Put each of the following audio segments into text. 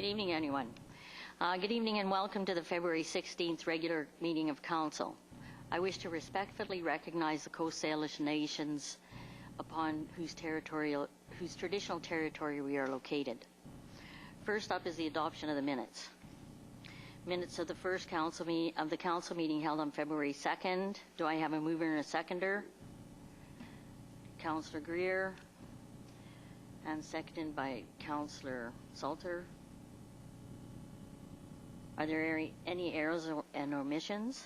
Good evening, everyone. Good evening and welcome to the February 16th regular meeting of Council. I wish to respectfully recognize the Coast Salish nations upon whose traditional territory we are located. First up is the adoption of the minutes. Minutes of the first council meeting held on February 2nd. Do I have a mover and a seconder? Councillor Greer, and seconded by Councillor Salter. Are there any errors and omissions?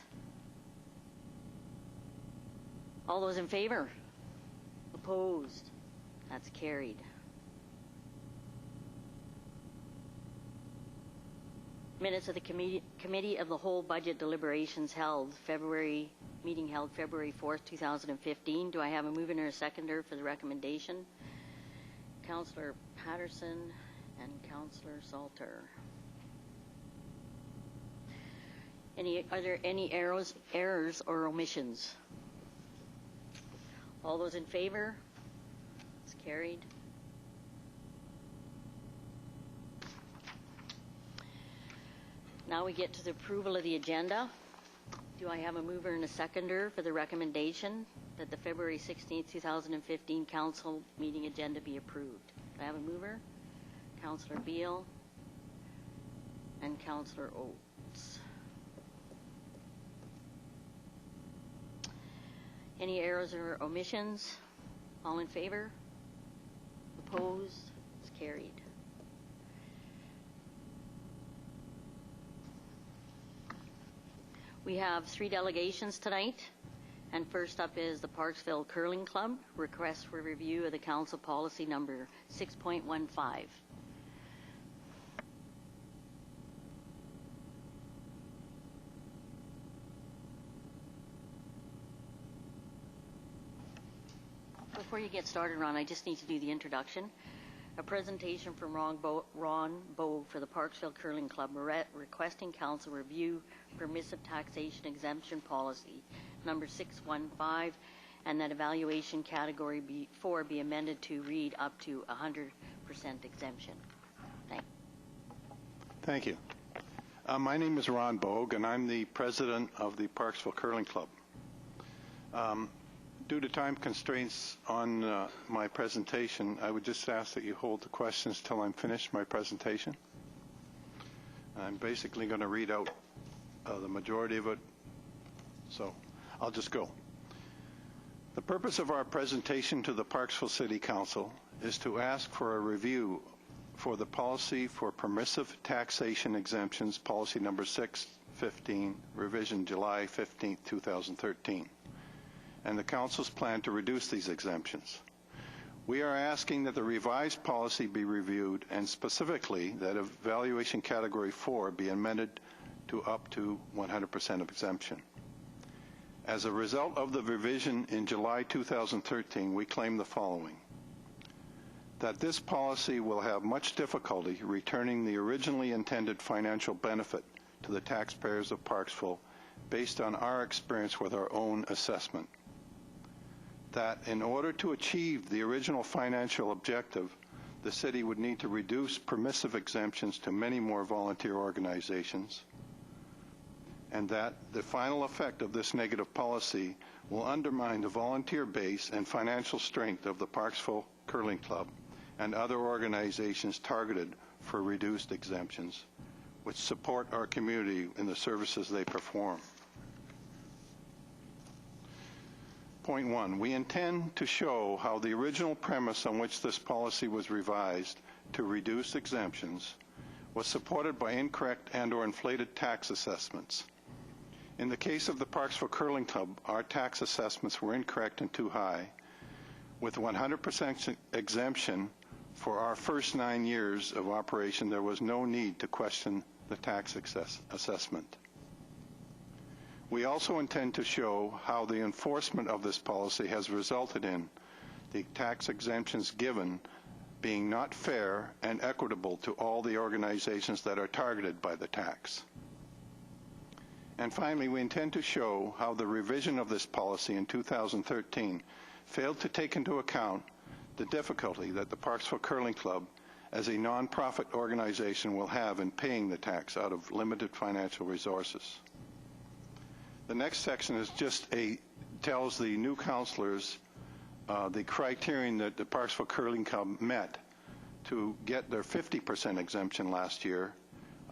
All those in favor? Opposed? That's carried. Minutes of the Committee of the Whole Budget Deliberations February 4th, 2015. Do I have a mover or a seconder for the recommendation? Councillor Patterson and Councillor Salter. Are there any errors or omissions? All those in favor? It's carried. Now we get to the approval of the agenda. Do I have a mover and a seconder for the recommendation that the February 16th, 2015 council meeting agenda be approved? Do I have a mover? Councillor Beale and Councillor Oates. Any errors or omissions? All in favor? Opposed? It's carried. We have 3 delegations tonight, and first up is the Parksville Curling Club, request for review of the council policy number 6.15. Before you get started, Ron, I just need to do the introduction. A presentation from Ron Bowe for the Parksville Curling Club requesting council review permissive taxation exemption policy number 615, and that evaluation category 4 be amended to read up to 100% exemption. Thank you. My name is Ron Bogue, and I'm the president of the Parksville Curling Club. Due to time constraints on my presentation, I would just ask that you hold the questions till I'm finished my presentation. I'm basically going to read out the majority of it, so I'll just go. The purpose of our presentation to the Parksville City Council is to ask for a review for the policy for permissive taxation exemptions, policy number 615, revision July 15, 2013. And the Council's plan to reduce these exemptions. We are asking that the revised policy be reviewed, and specifically that evaluation category 4 be amended to up to 100% of exemption. As a result of the revision in July 2013, we claim the following: that this policy will have much difficulty returning the originally intended financial benefit to the taxpayers of Parksville based on our experience with our own assessment. That in order to achieve the original financial objective, the city would need to reduce permissive exemptions to many more volunteer organizations, and that the final effect of this negative policy will undermine the volunteer base and financial strength of the Parksville Curling Club and other organizations targeted for reduced exemptions, which support our community in the services they perform. Point 1, we intend to show how the original premise on which this policy was revised to reduce exemptions was supported by incorrect and/or inflated tax assessments. In the case of the Parksville Curling Club, our tax assessments were incorrect and too high. With 100% exemption for our first 9 years of operation, there was no need to question the tax assessment. We also intend to show how the enforcement of this policy has resulted in the tax exemptions given being not fair and equitable to all the organizations that are targeted by the tax. And finally, we intend to show how the revision of this policy in 2013 failed to take into account the difficulty that the Parksville Curling Club as a nonprofit organization will have in paying the tax out of limited financial resources. The next section is tells the new councilors the criterion that the Parksville Curling Club met to get their 50% exemption last year.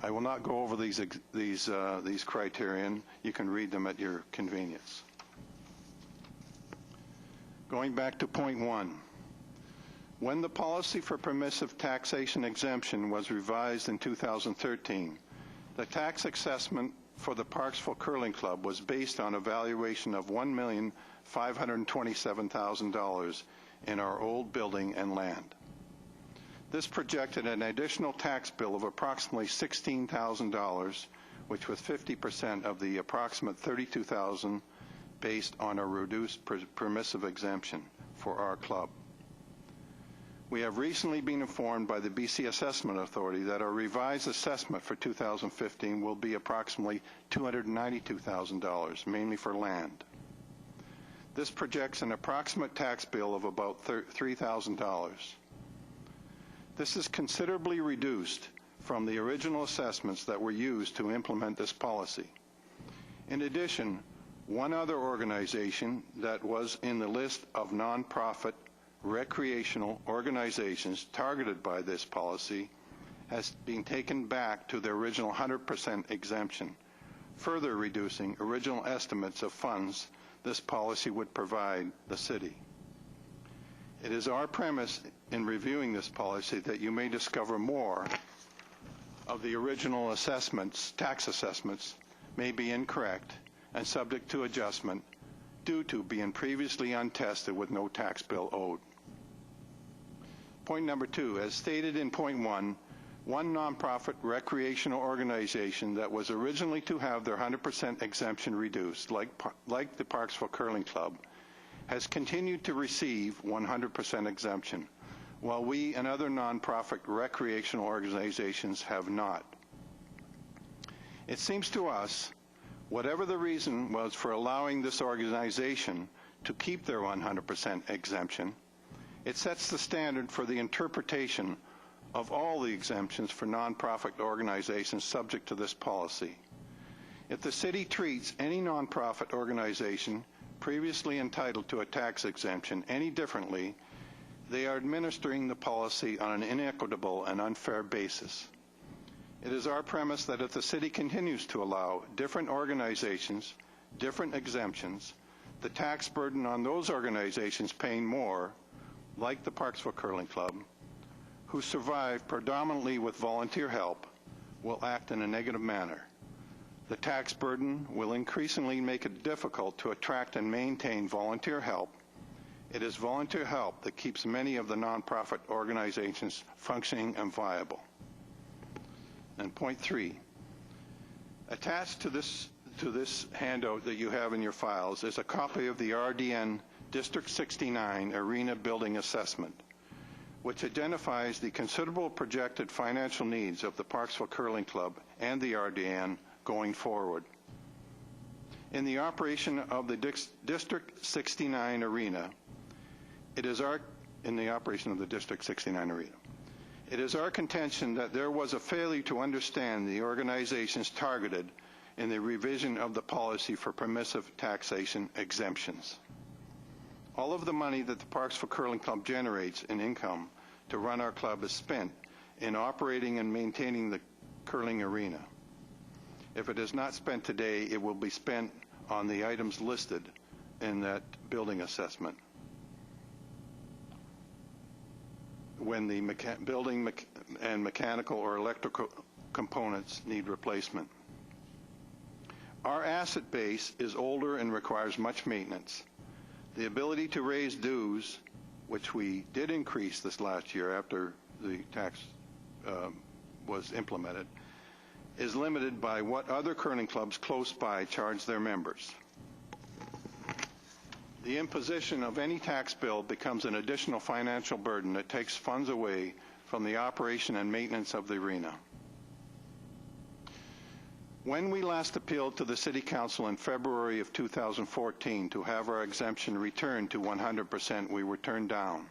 I will not go over these criterion. You can read them at your convenience. Going back to point 1. When the policy for permissive taxation exemption was revised in 2013, the tax assessment for the Parksville Curling Club was based on a valuation of $1,527,000 in our old building and land. This projected an additional tax bill of approximately $16,000, which was 50% of the approximate $32,000 based on a reduced permissive exemption for our club. We have recently been informed by the BC Assessment Authority that our revised assessment for 2015 will be approximately $292,000, mainly for land. This projects an approximate tax bill of about $3,000. This is considerably reduced from the original assessments that were used to implement this policy. In addition, one other organization that was in the list of nonprofit recreational organizations targeted by this policy has been taken back to the original 100% exemption, further reducing original estimates of funds this policy would provide the city. It is our premise in reviewing this policy that you may discover more of the original assessments, tax assessments, may be incorrect and subject to adjustment due to being previously untested with no tax bill owed. Point number 2, as stated in point 1, one nonprofit recreational organization that was originally to have their 100% exemption reduced, like the Parksville Curling Club, has continued to receive 100% exemption, while we and other nonprofit recreational organizations have not. It seems to us, whatever the reason was for allowing this organization to keep their 100% exemption, it sets the standard for the interpretation of all the exemptions for nonprofit organizations subject to this policy. If the city treats any nonprofit organization previously entitled to a tax exemption any differently, they are administering the policy on an inequitable and unfair basis. It is our premise that if the city continues to allow different organizations, different exemptions, the tax burden on those organizations paying more, like the Parksville Curling Club, who survive predominantly with volunteer help, will act in a negative manner. The tax burden will increasingly make it difficult to attract and maintain volunteer help. It is volunteer help that keeps many of the nonprofit organizations functioning and viable. And point 3, attached to this handout that you have in your files is a copy of the RDN District 69 Arena Building Assessment, which identifies the considerable projected financial needs of the Parksville Curling Club and the RDN going forward. In the operation of the District 69 Arena, it is our contention that there was a failure to understand the organizations targeted in the revision of the policy for permissive taxation exemptions. All of the money that the Parksville Curling Club generates in income to run our club is spent in operating and maintaining the curling arena. If it is not spent today, it will be spent on the items listed in that building assessment when the building and mechanical or electrical components need replacement. Our asset base is older and requires much maintenance. The ability to raise dues, which we did increase this last year after the tax was implemented, is limited by what other curling clubs close by charge their members. The imposition of any tax bill becomes an additional financial burden that takes funds away from the operation and maintenance of the arena. When we last appealed to the City Council in February of 2014 to have our exemption returned to 100%, we were turned down.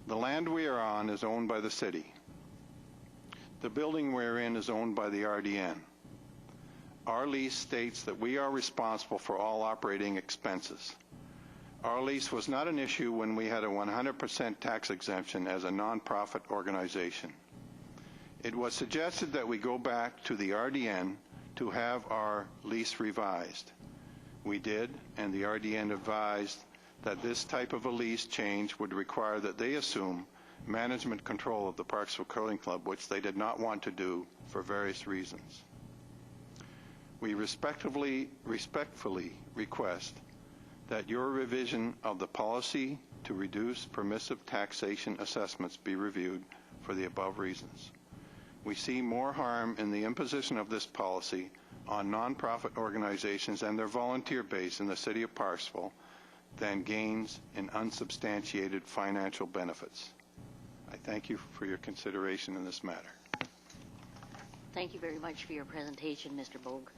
The land we are on is owned by the city. The building we're in is owned by the RDN. Our lease states that we are responsible for all operating expenses. Our lease was not an issue when we had a 100% tax exemption as a nonprofit organization. It was suggested that we go back to the RDN to have our lease revised. We did, and the RDN advised that this type of a lease change would require that they assume management control of the Parksville Curling Club, which they did not want to do for various reasons. We respectfully request that your revision of the policy to reduce permissive taxation assessments be reviewed for the above reasons. We see more harm in the imposition of this policy on nonprofit organizations and their volunteer base in the city of Parksville than gains in unsubstantiated financial benefits. I thank you for your consideration in this matter. Thank you very much for your presentation, Mr. Bogue.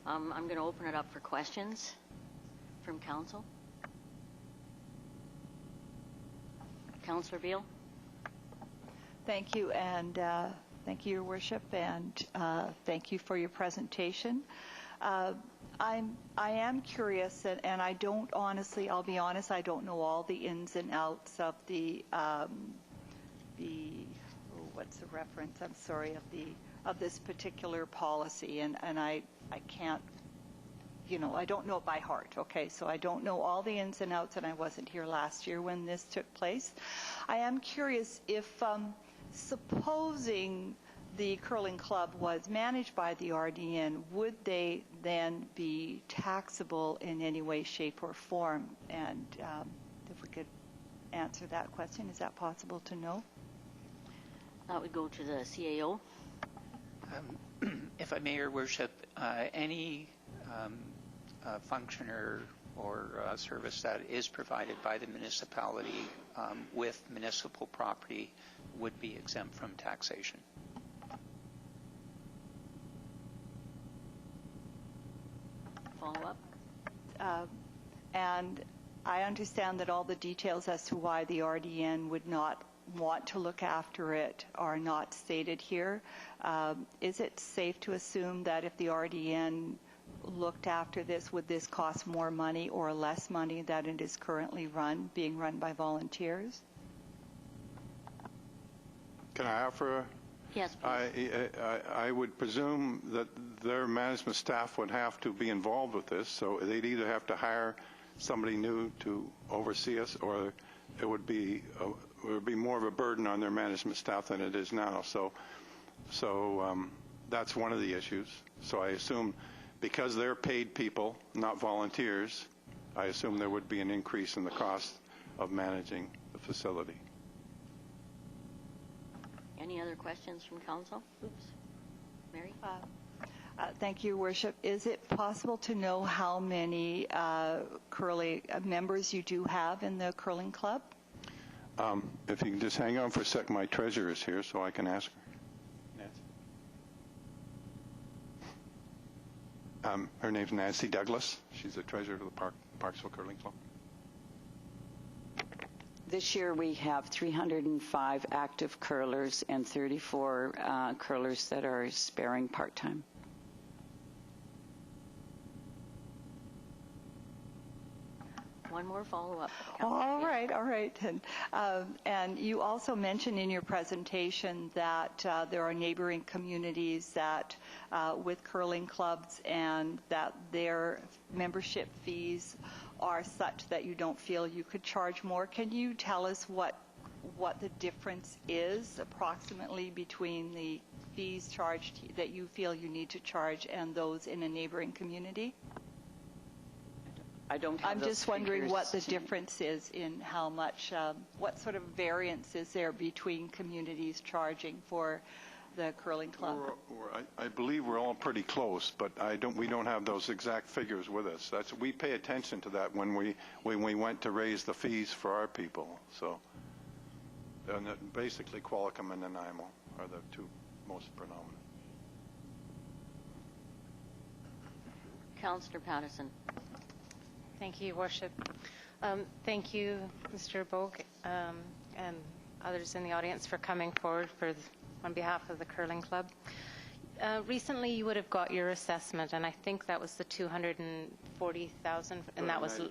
I'm going to open it up for questions from council. Councillor Beal. Thank you, and thank you, Your Worship, and thank you for your presentation. I am curious, and I don't honestly, I'll be honest, I don't know all the ins and outs of what's the reference? I'm sorry, of this particular policy, and I can't, I don't know it by heart, okay? So I don't know all the ins and outs, and I wasn't here last year when this took place. I am curious if, supposing the curling club was managed by the RDN, would they then be taxable in any way, shape, or form? And if we could answer that question, is that possible to know? That would go to the CAO. If I may, Your Worship, any function or service that is provided by the municipality with municipal property would be exempt from taxation. Follow up? And I understand that all the details as to why the RDN would not want to look after it are not stated here. Is it safe to assume that if the RDN looked after this, would this cost more money or less money than it is currently being run by volunteers? Can I offer? Yes, please. I would presume that their management staff would have to be involved with this, so they'd either have to hire somebody new to oversee us, or it would be more of a burden on their management staff than it is now. So that's one of the issues. So I assume, because they're paid people, not volunteers, I assume there would be an increase in the cost of managing the facility. Any other questions from council? Oops. Mary? Thank you, Your Worship. Is it possible to know how many curling members you do have in the curling club? If you can just hang on for a sec, my treasurer is here, so I can ask her. Her name's Nancy Douglas. She's the treasurer of the Parksville Curling Club. This year we have 305 active curlers and 34 curlers that are sparing part-time. One more follow-up. All right. And you also mentioned in your presentation that there are neighboring communities that with curling clubs, and that their membership fees are such that you don't feel you could charge more. Can you tell us what the difference is approximately between the fees charged that you feel you need to charge and those in a neighboring community? I don't have I'm those just wondering figures. what the difference is in how much, what sort of variance is there between communities charging for the curling club? I believe we're all pretty close, but we don't have those exact figures with us. We pay attention to that when we went to raise the fees for our people. So basically Qualicum and Nanaimo are the two most predominant. Councillor Patterson. Thank you, Your Worship. Thank you, Mr. Bogue, and others in the audience for coming forward on behalf of the Curling Club. Recently, you would have got your assessment, and I think that was the $240,000, and that was $92,000.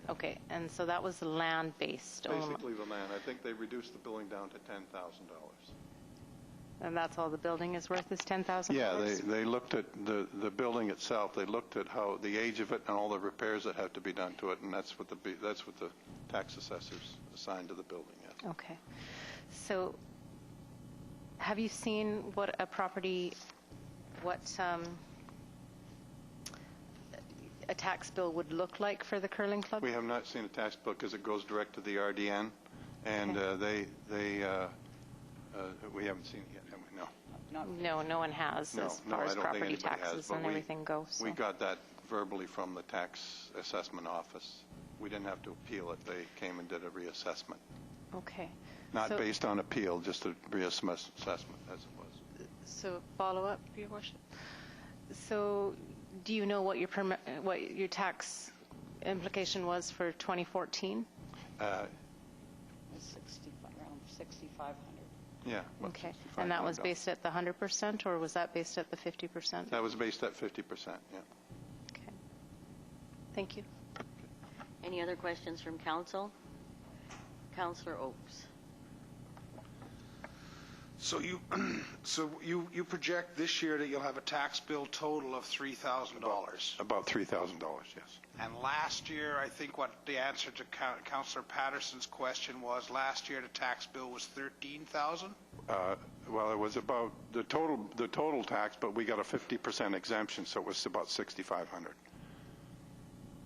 okay. And so that was land-based. Basically the land. I think they reduced the building down to $10,000. And that's all the building is worth, is $10,000? Yeah, they looked at the building itself. They looked at how the age of it and all the repairs that have to be done to it, and that's what the tax assessors assigned to the building. Yes. Okay. So have you seen what a property, a tax bill would look like for the Curling Club? We have not seen a tax bill because it goes direct to the RDN, and we haven't seen it yet, have we? No. No one has, as far as property taxes and everything goes. So. We got that verbally from the tax assessment office. We didn't have to appeal it. They came and did a reassessment. Okay. Not based on appeal, just a reassessment as it was. So follow-up, Your Worship. So do you know what your tax implication was for 2014? Around 6,500. Yeah. Okay. And that was based at the 100%, or was that based at the 50%? That was based at 50%, yeah. Okay. Thank you. Any other questions from council? Councillor Oakes. So you project this year that you'll have a tax bill total of $3,000. About $3,000, yes. And last year, I think what the answer to Councillor Patterson's question was, last year the tax bill was $13,000? Well, it was about the total tax, but we got a 50% exemption, so it was about $6,500.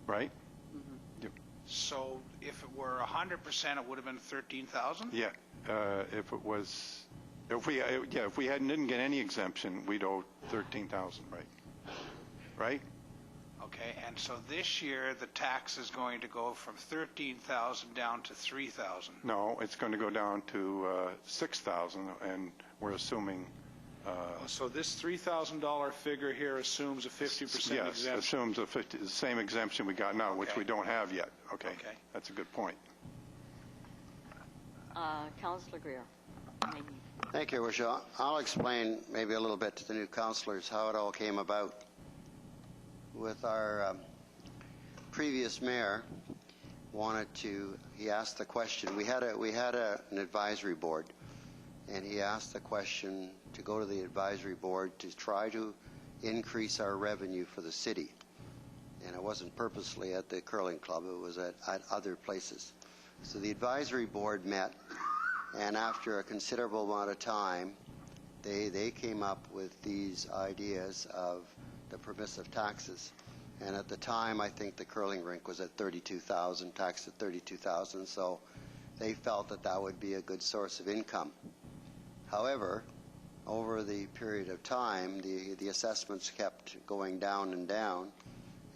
Right? Mm-hmm. Yep. So if it were 100%, it would have been $13,000? Yeah. If we didn't get any exemption, we'd owe $13,000, right? Right? Okay, and so this year the tax is going to go from $13,000 down to $3,000. No, it's going to go down to $6,000, and we're assuming. So this $3,000 figure here assumes a 50% exemption. Yes, assumes the same exemption we got now, which we don't have yet. Okay, that's a good point. Councillor Greer. Thank you, Worship. I'll explain maybe a little bit to the new councillors how it all came about. With our previous mayor, he asked the question. We had an advisory board, and he asked the question to go to the advisory board to try to increase our revenue for the city. And it wasn't purposely at the Curling Club, it was at other places. So the advisory board met, and after a considerable amount of time, they came up with these ideas of the permissive taxes. And at the time, I think the curling rink was at $32,000, taxed at $32,000, so they felt that that would be a good source of income. However, over the period of time, the assessments kept going down and down,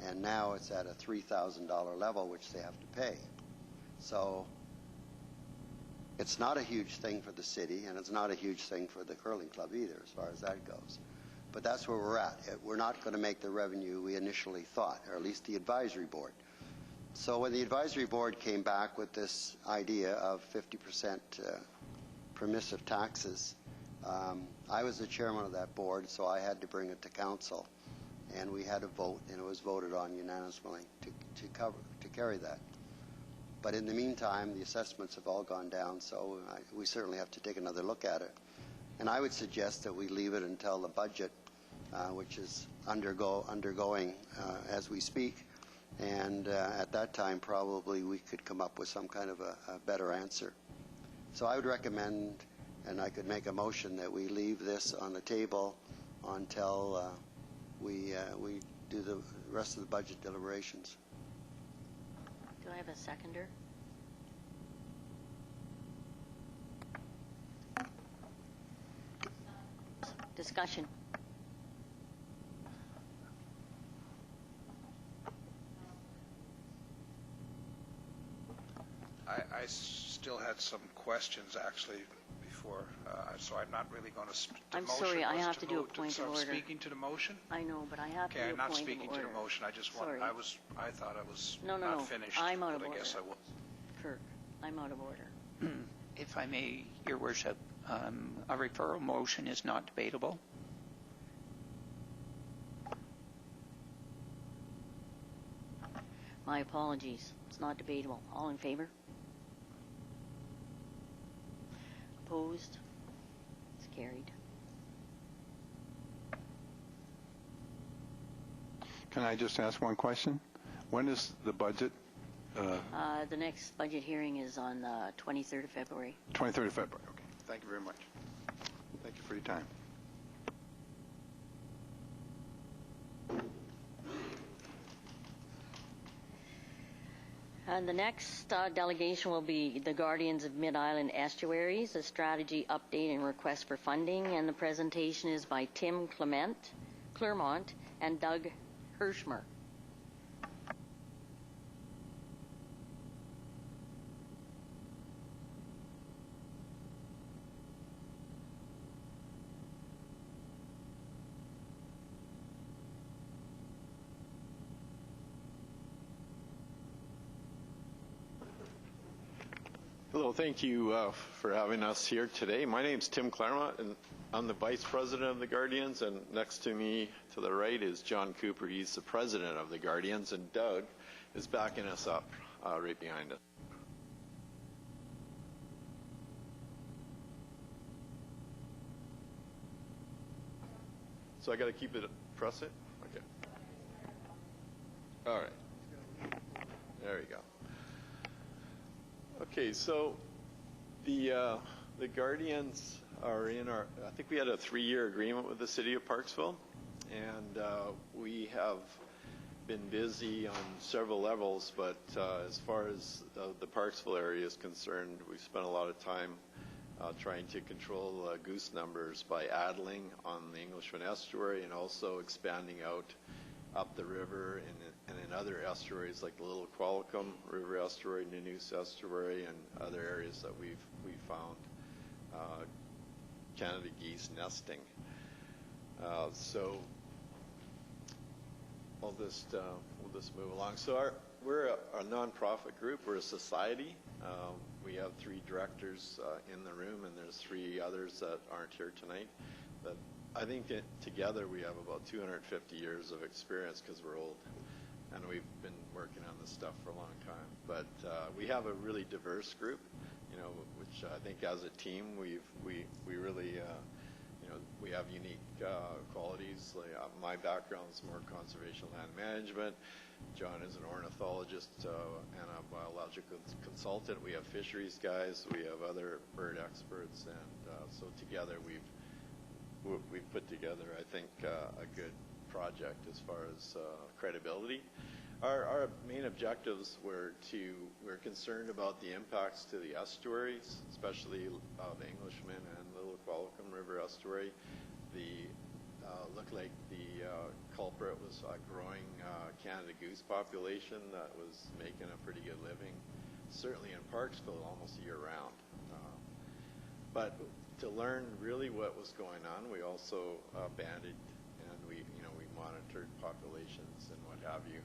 and now it's at a $3,000 level, which they have to pay. So it's not a huge thing for the city, and it's not a huge thing for the curling club either, as far as that goes. But that's where we're at. We're not going to make the revenue we initially thought, or at least the advisory board. So when the advisory board came back with this idea of 50% permissive taxes, I was the chairman of that board, so I had to bring it to council. And we had a vote, and it was voted on unanimously to carry that. But in the meantime, the assessments have all gone down, so we certainly have to take another look at it. And I would suggest that we leave it until the budget, which is undergoing as we speak. And at that time, probably we could come up with some kind of a better answer. So I would recommend, and I could make a motion, that we leave this on the table until we do the rest of the budget deliberations. Do I have a seconder? Discussion. I still had some questions actually before, so I'm not really going to. I'm sorry, I have to do a point of order. Speaking to the motion? I know, but I have to do a Okay, I'm not point of speaking order. to the motion. I just want. I thought I was not finished. I'm out of order. I guess I was. Kirk, I'm out of order. If I may, Your Worship, a referral motion is not debatable. My apologies. It's not debatable. All in favor? Opposed? It's carried. Can I just ask one question? When is the budget? The next budget hearing is on the 23rd of February. 23rd of February. Okay. Thank you very much. Thank you for your time. And the next delegation will be the Guardians of Mid-Island Estuaries, a strategy update and request for funding. And the presentation is by Tim Clermont and Doug Hirschmer. Hello, thank you for having us here today. My name's Tim Claremont, and I'm the Vice President of the Guardians, and next to me to the right is John Cooper. He's the President of the Guardians, and Doug is backing us up right behind us. So I got to keep it, press it? Okay. All right. There we go. Okay, so the Guardians are in our, I think we had a 3-year agreement with the City of Parksville, and we have been busy on several levels, but as far as the Parksville area is concerned, we've spent a lot of time trying to control goose numbers by addling on the Englishman estuary and also expanding out up the river and in other estuaries like the Little Qualicum River Estuary, Nanoose Estuary, and other areas that we've found Canada geese nesting. So we'll just move along. So we're a nonprofit group. We're a society. We have 3 directors in the room, and there's 3 others that aren't here tonight. But I think that together we have about 250 years of experience because we're old, and we've been working on this stuff for a long time. But we have a really diverse group, you know, which I think as a team we really, you know, we have unique qualities. Like, my background is more conservation land management. John is an ornithologist and a biological consultant. We have fisheries guys. We have other bird experts, and so together we've put together, I think, a good project as far as credibility. Our main objectives we're concerned about the impacts to the estuaries, especially the Englishman and Little Qualicum River Estuary. Looked like the culprit was a growing Canada goose population that was making a pretty good living, certainly in Parksville almost year-round. But to learn really what was going on, we also banded and we monitored populations and what have you.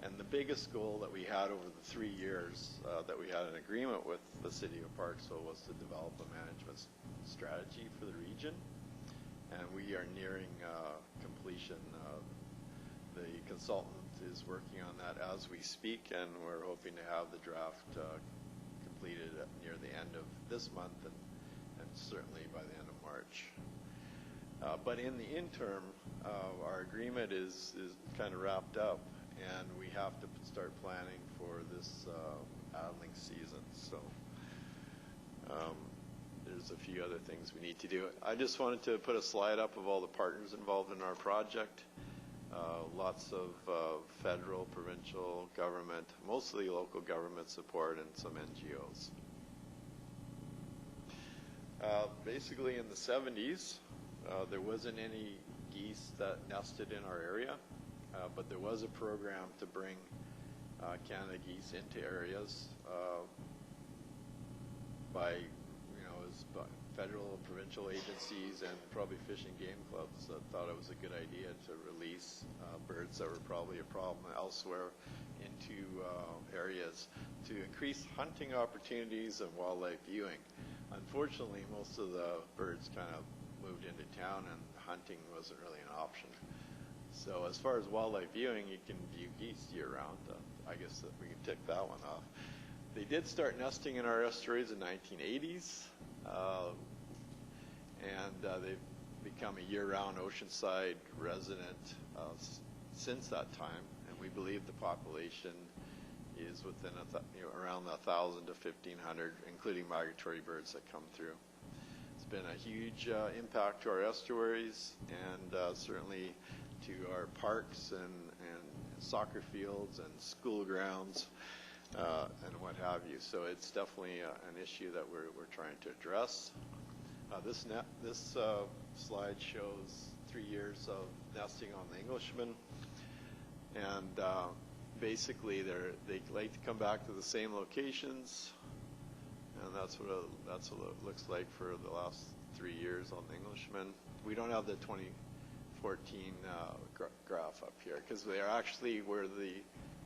And the biggest goal that we had over the 3 years that we had an agreement with the City of Parksville was to develop a management strategy for the region. And we are nearing completion. The consultant is working on that as we speak, and we're hoping to have the draft completed near the end of this month and certainly by the end of March. But in the interim, our agreement is kind of wrapped up, and we have to start planning for this addling season. So there's a few other things we need to do. I just wanted to put a slide up of all the partners involved in our project. Lots of federal, provincial government, mostly local government support, and some NGOs. Basically in the 70s, there wasn't any geese that nested in our area, but there was a program to bring Canada geese into areas by federal and provincial agencies and probably fish and game clubs that thought it was a good idea to release birds birds that were probably a problem elsewhere into areas to increase hunting opportunities and wildlife viewing. Unfortunately, most of the birds kind of moved into town and hunting wasn't really an option. So as far as wildlife viewing, you can view geese year-round. I guess that we can tick that one off. They did start nesting in our estuaries in the 1980s, and they've become a year-round Oceanside resident since that time, and we believe the population is within around 1,000 to 1,500, including migratory birds that come through. It's been a huge impact to our estuaries and certainly to our parks and soccer fields and school grounds and what have you. So it's definitely an issue that we're trying to address. This slide shows 3 years of nesting on the Englishman, and basically they like to come back to the same locations, and that's what it looks like for the last 3 years on the Englishman. We don't have the 2014 graph up here because they are actually where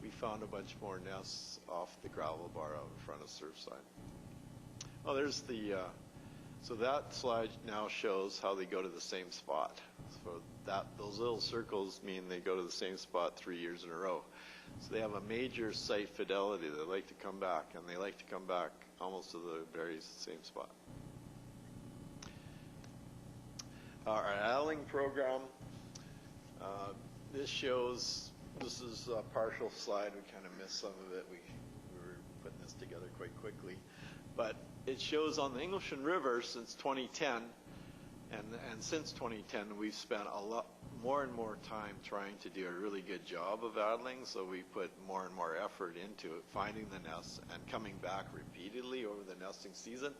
we found a bunch more nests off the gravel bar out in front of Surfside. Oh, there's the so that slide now shows how they go to the same spot. So those little circles mean they go to the same spot 3 years in a row. So they have a major site fidelity. They like to come back, and they like to come back almost to the very same spot. Our Addling program, this is a partial slide. We kind of missed some of it. We were putting this together quite quickly. But it shows on the Englishman River since 2010, and since 2010, we've spent a lot more and more time trying to do a really good job of addling. So we put more and more effort into it, finding the nests and coming back repeatedly over the nesting season.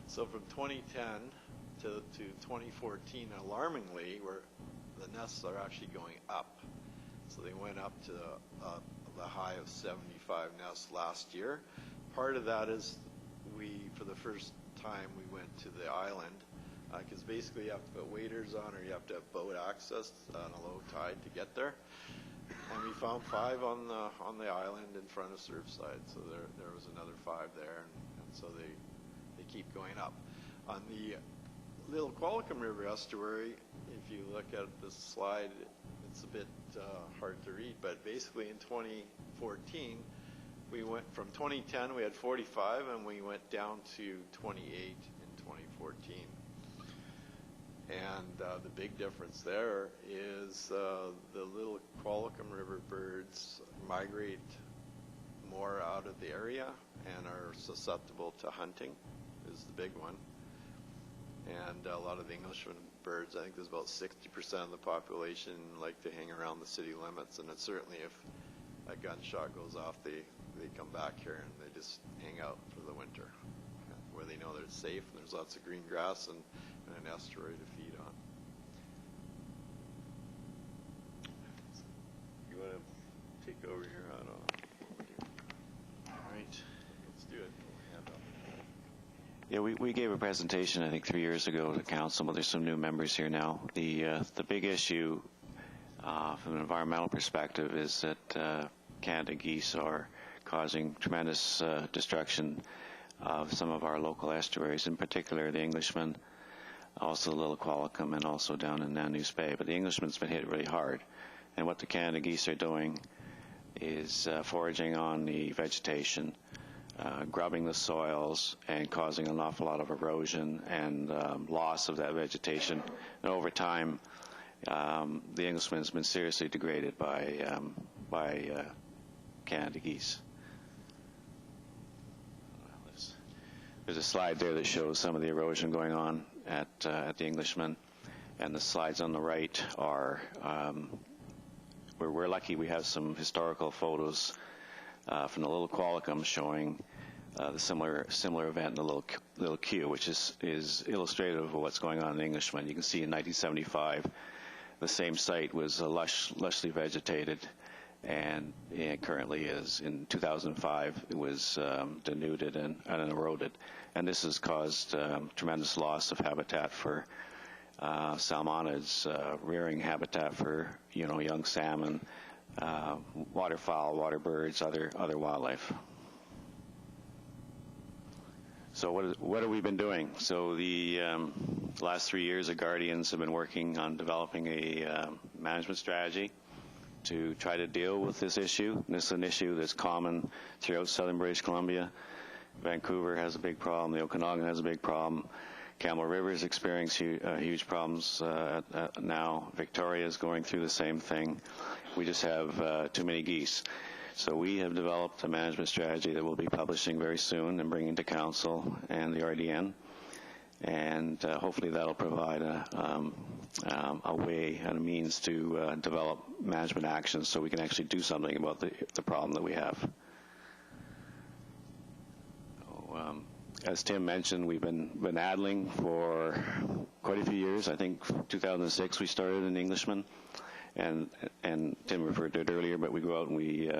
So from 2010 to 2014, alarmingly, the nests are actually going up. So they went up to the high of 75 nests last year. Part of that is for the first time, we went to the island, because basically you have to put waders on or you have to have boat access on a low tide to get there. And we found 5 on the island in front of Surfside, so there was another 5 there, and so they keep going up. On the Little Qualicum River estuary, if you look at this slide, it's a bit hard to read, but basically in 2014, we went from 2010, we had 45, and we went down to 28 in 2014. And the big difference there is the Little Qualicum River birds migrate more out of the area and are susceptible to hunting, is the big one. And a lot of the Englishman birds, I think there's about 60% of the population like to hang around the city limits, and it's certainly if a gunshot goes off, they come back here and they just hang out for the winter, where they know that it's safe and there's lots of green grass and an estuary to feed on. You want to take over here? I don't know. All right, let's do it. Hand up. Yeah, we gave a presentation, I think, 3 years ago to council, but there's some new members here now. The big issue from an environmental perspective is that Canada geese are causing tremendous destruction of some of our local estuaries, in particular the Englishman, also the Little Qualicum, and also down in Nanu's Bay. But the Englishman's been hit really hard. And what the Canada geese are doing is foraging on the vegetation, grubbing the soils, and causing an awful lot of erosion and loss of that vegetation. And over time, the Englishman's been seriously degraded by Canada geese. There's a slide there that shows some of the erosion going on at the Englishman, and the slides on the right are we're lucky we have some historical photos from the Little Qualicum showing the similar event in the Little Q, which is illustrative of what's going on in the Englishman. You can see in 1975 the same site was lushly vegetated, and it currently is. In 2005, it was denuded and eroded. And this has caused tremendous loss of habitat for salmonids, rearing habitat for young salmon, waterfowl, water birds, other wildlife. So what have we been doing? So the last 3 years, the Guardians have been working on developing a management strategy to try to deal with this issue. This is an issue that's common throughout southern British Columbia. Vancouver has a big problem. The Okanagan has a big problem. Campbell River is experiencing huge problems now. Victoria is going through the same thing. We just have too many geese. So we have developed a management strategy that we'll be publishing very soon and bringing to Council and the RDN. And hopefully that'll provide a way and a means to develop management actions so we can actually do something about the problem that we have. So, as Tim mentioned, we've been addling for quite a few years. I think 2006 we started in Englishman. And Tim referred to it earlier, but we go out and we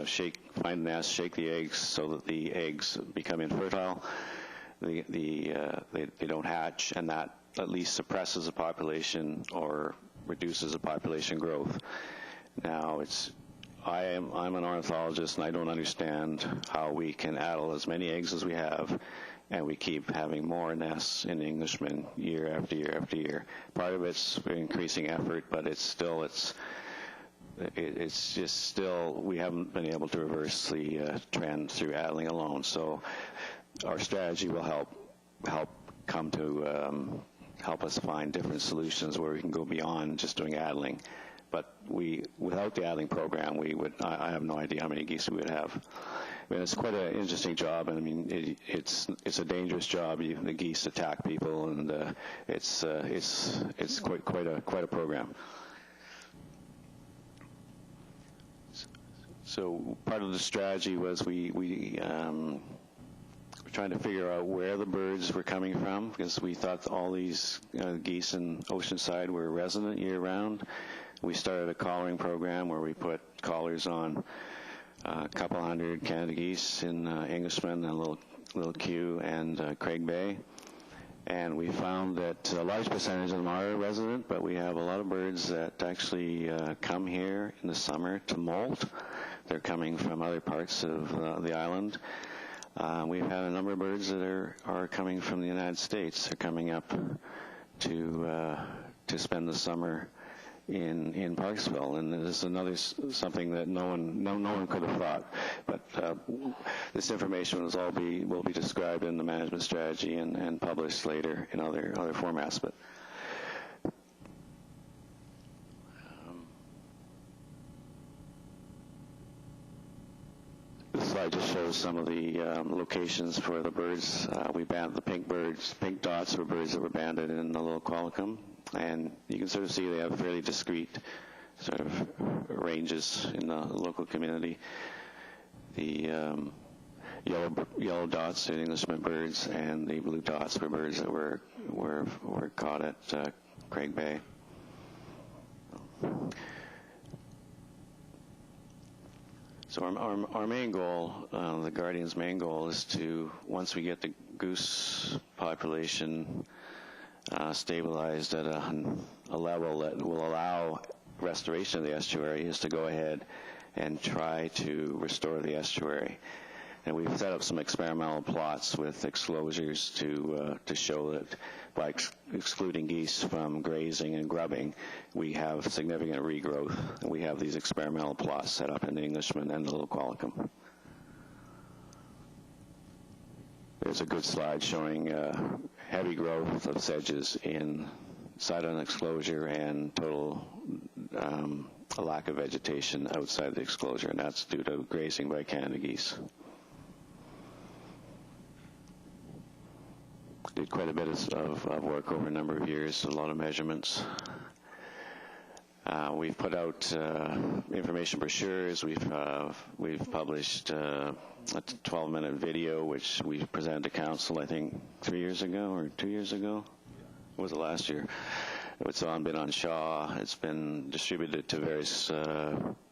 find the nest, shake the eggs so that the eggs become infertile. They don't hatch, and that at least suppresses the population or reduces the population growth. Now, I'm an ornithologist, and I don't understand how we can addle as many eggs as we have, and we keep having more nests in Englishmen year after year after year. Part of it's increasing effort, but it's just still, we haven't been able to reverse the trend through addling alone. So our strategy will help us find different solutions where we can go beyond just doing addling. But without the addling program, I have no idea how many geese we would have. I mean, it's quite an interesting job, and I mean, it's a dangerous job. The geese attack people, and it's quite a program. So part of the strategy was we were trying to figure out where the birds were coming from, because we thought all these geese in Oceanside were resident year-round. We started a collaring program where we put collars on a couple hundred Canada geese in Englishman, a little Q, and Craig Bay. And we found that a large percentage of them are resident, but we have a lot of birds that actually come here in the summer to molt. They're coming from other parts of the island. We've had a number of birds that are coming from the United States. They're coming up to spend the summer in Parksville, and this is something that no one could have thought. But this information will be described in the management strategy and published later in other formats. But this slide just shows some of the locations for the birds. We banned the pink dots were birds that were banded in the little Qualicum. And you can sort of see they have fairly discrete sort of ranges in the local community. The yellow dots are Englishman birds, and the blue dots were birds that were caught at Craig Bay. So our main goal, the Guardian's main goal, is to, once we get the goose population stabilized at a level that will allow restoration of the estuary, is to go ahead and try to restore the estuary. And we've set up some experimental plots with exclosures to show that by excluding geese from grazing and grubbing, we have significant regrowth. And we have these experimental plots set up in the Englishman and the little Qualicum. There's a good slide showing heavy growth of sedges inside an exclosure and total a lack of vegetation outside the exclosure, and that's due to grazing by Canada geese. Did quite a bit of work over a number of years, a lot of measurements. We've put out information brochures. We've published a 12-minute video, which we presented to Council, I think, 3 years ago or 2 years ago. Or was it last year? It's been on Shaw. It's been distributed to various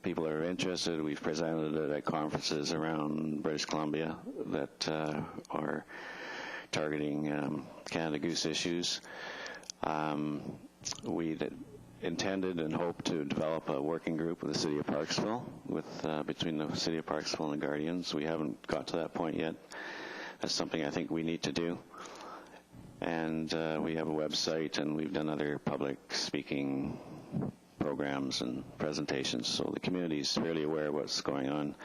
people that are interested. We've presented it at conferences around British Columbia that are targeting Canada goose issues. we intended and hoped to develop a working group with the City of Parksville, between the City of Parksville and the Guardians. We haven't got to that point yet. That's something I think we need to do. And we have a website, and we've done other public speaking programs and presentations, so the community is fairly aware of what's going on.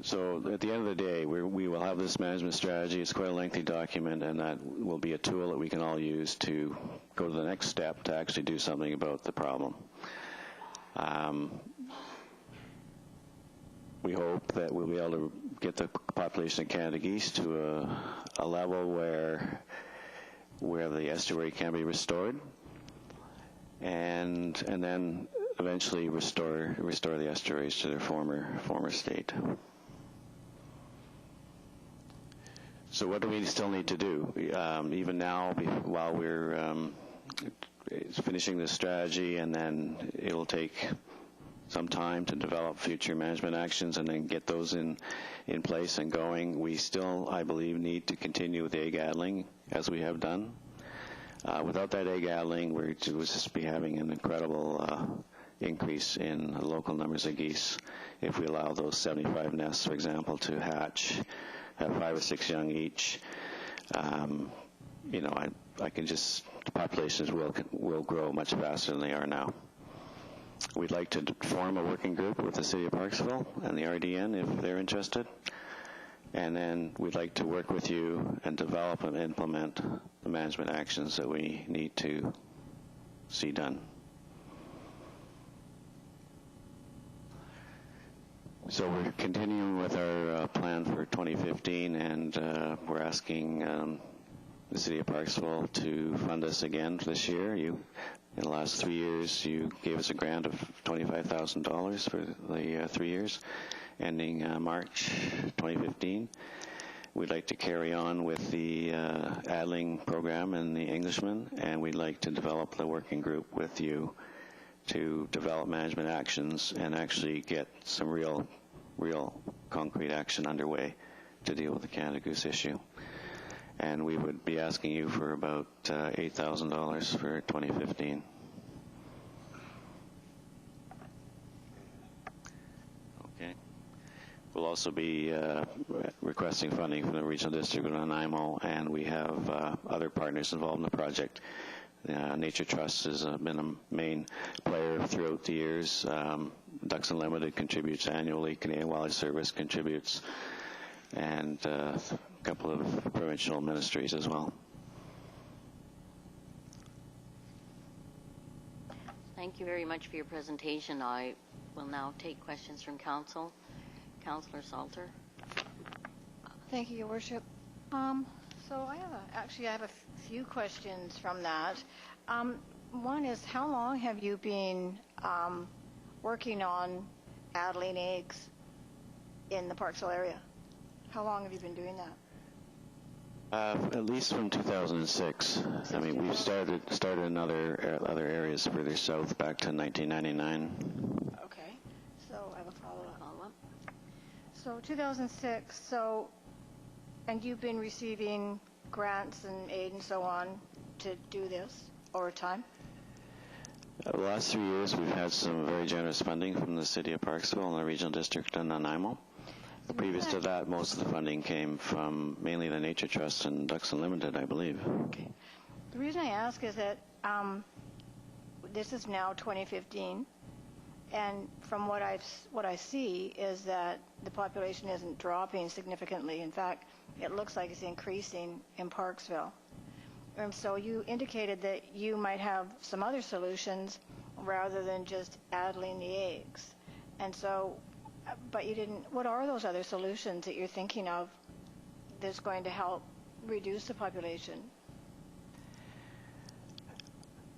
So at the end of the day, we will have this management strategy. It's quite a lengthy document, and that will be a tool that we can all use to go to the next step to actually do something about the problem. We hope that we'll be able to get the population of Canada geese to a level where the estuary can be restored, and then eventually restore the estuaries to their former state. So what do we still need to do? Even now, while we're finishing this strategy, and then it'll take some time to develop future management actions and then get those in place and going, we still, I believe, need to continue with egg addling as we have done. Without that egg addling, we would just be having an incredible increase in local numbers of geese if we allow those 75 nests, for example, to hatch, have 5 or 6 young each. I can just, the populations will grow much faster than they are now. We'd like to form a working group with the City of Parksville and the RDN if they're interested. And then we'd like to work with you and develop and implement the management actions that we need to see done. So we're continuing with our plan for 2015, and we're asking the City of Parksville to fund us again this year. In the last 3 years, you gave us a grant of $25,000 for the 3 years, ending March 2015. We'd like to carry on with the Addling program and the Englishman, and we'd like to develop the working group with you to develop management actions and actually get some real concrete action underway to deal with the Canada goose issue. And we would be asking you for about $8,000 for 2015. Okay. We'll also be requesting funding from the Regional District of Nanaimo, and we have other partners involved in the project. Nature Trust has been a main player throughout the years. Ducks Unlimited contributes annually. Canadian Wildlife Service contributes, and a couple of provincial ministries as well. Thank you very much for your presentation. I will now take questions from Council. Councillor Salter. Thank you, Your Worship. So I have a few questions from that. One is, how long have you been working on addling eggs in the Parksville area? How long have you been doing that? At least from 2006. I mean, we've started in other areas further south back to 1999. Okay. So I have a follow-up. So 2006. And you've been receiving grants and aid and so on to do this over time? The last 3 years, we've had some very generous funding from the City of Parksville and the Regional District of Nanaimo. Previous to that, most of the funding came from mainly the Nature Trust and Ducks Unlimited, I believe. Okay. The reason I ask is that this is now 2015, and from what I see is that the population isn't dropping significantly. In fact, it looks like it's increasing in Parksville. And so you indicated that you might have some other solutions rather than just addling the eggs. And so, but you didn't, what are those other solutions that you're thinking of that's going to help reduce the population?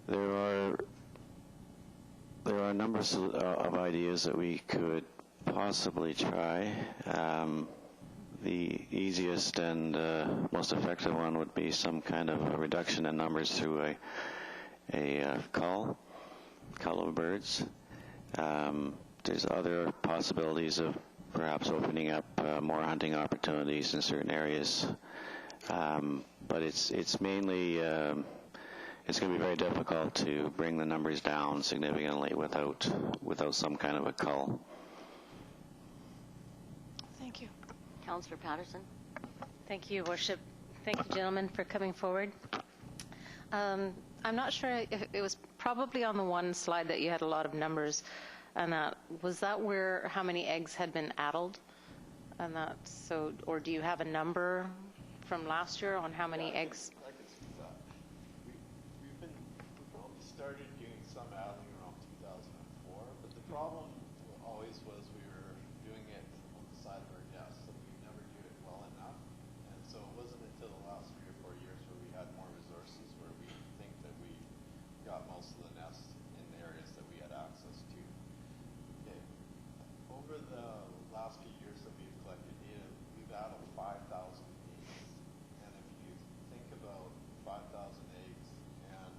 There are a number of ideas that we could possibly try. The easiest and most effective one would be some kind of a reduction in numbers through a cull of birds. There's other possibilities of perhaps opening up more hunting opportunities in certain areas. But it's mainly, it's going to be very difficult to bring the numbers down significantly without some kind of a cull. Thank you. Councillor Patterson. Thank you, Worship. Thank you, gentlemen, for coming forward. I'm not sure if it was probably on the one slide that you had a lot of numbers, and was that where how many eggs had been addled, and that so, or do you have a number from last year on how many eggs? I can speak to that. We've only started doing some addling around 2004, but the problem always was we were doing it on the side of our desk, so we never do it well enough. And so it wasn't until the last 3 or 4 years where we had more resources where we think that we got most of the nests in the areas that we had access to. Okay. Over the last few years that we've collected data, we've added 5,000 eggs. And if you think about 5,000 eggs and,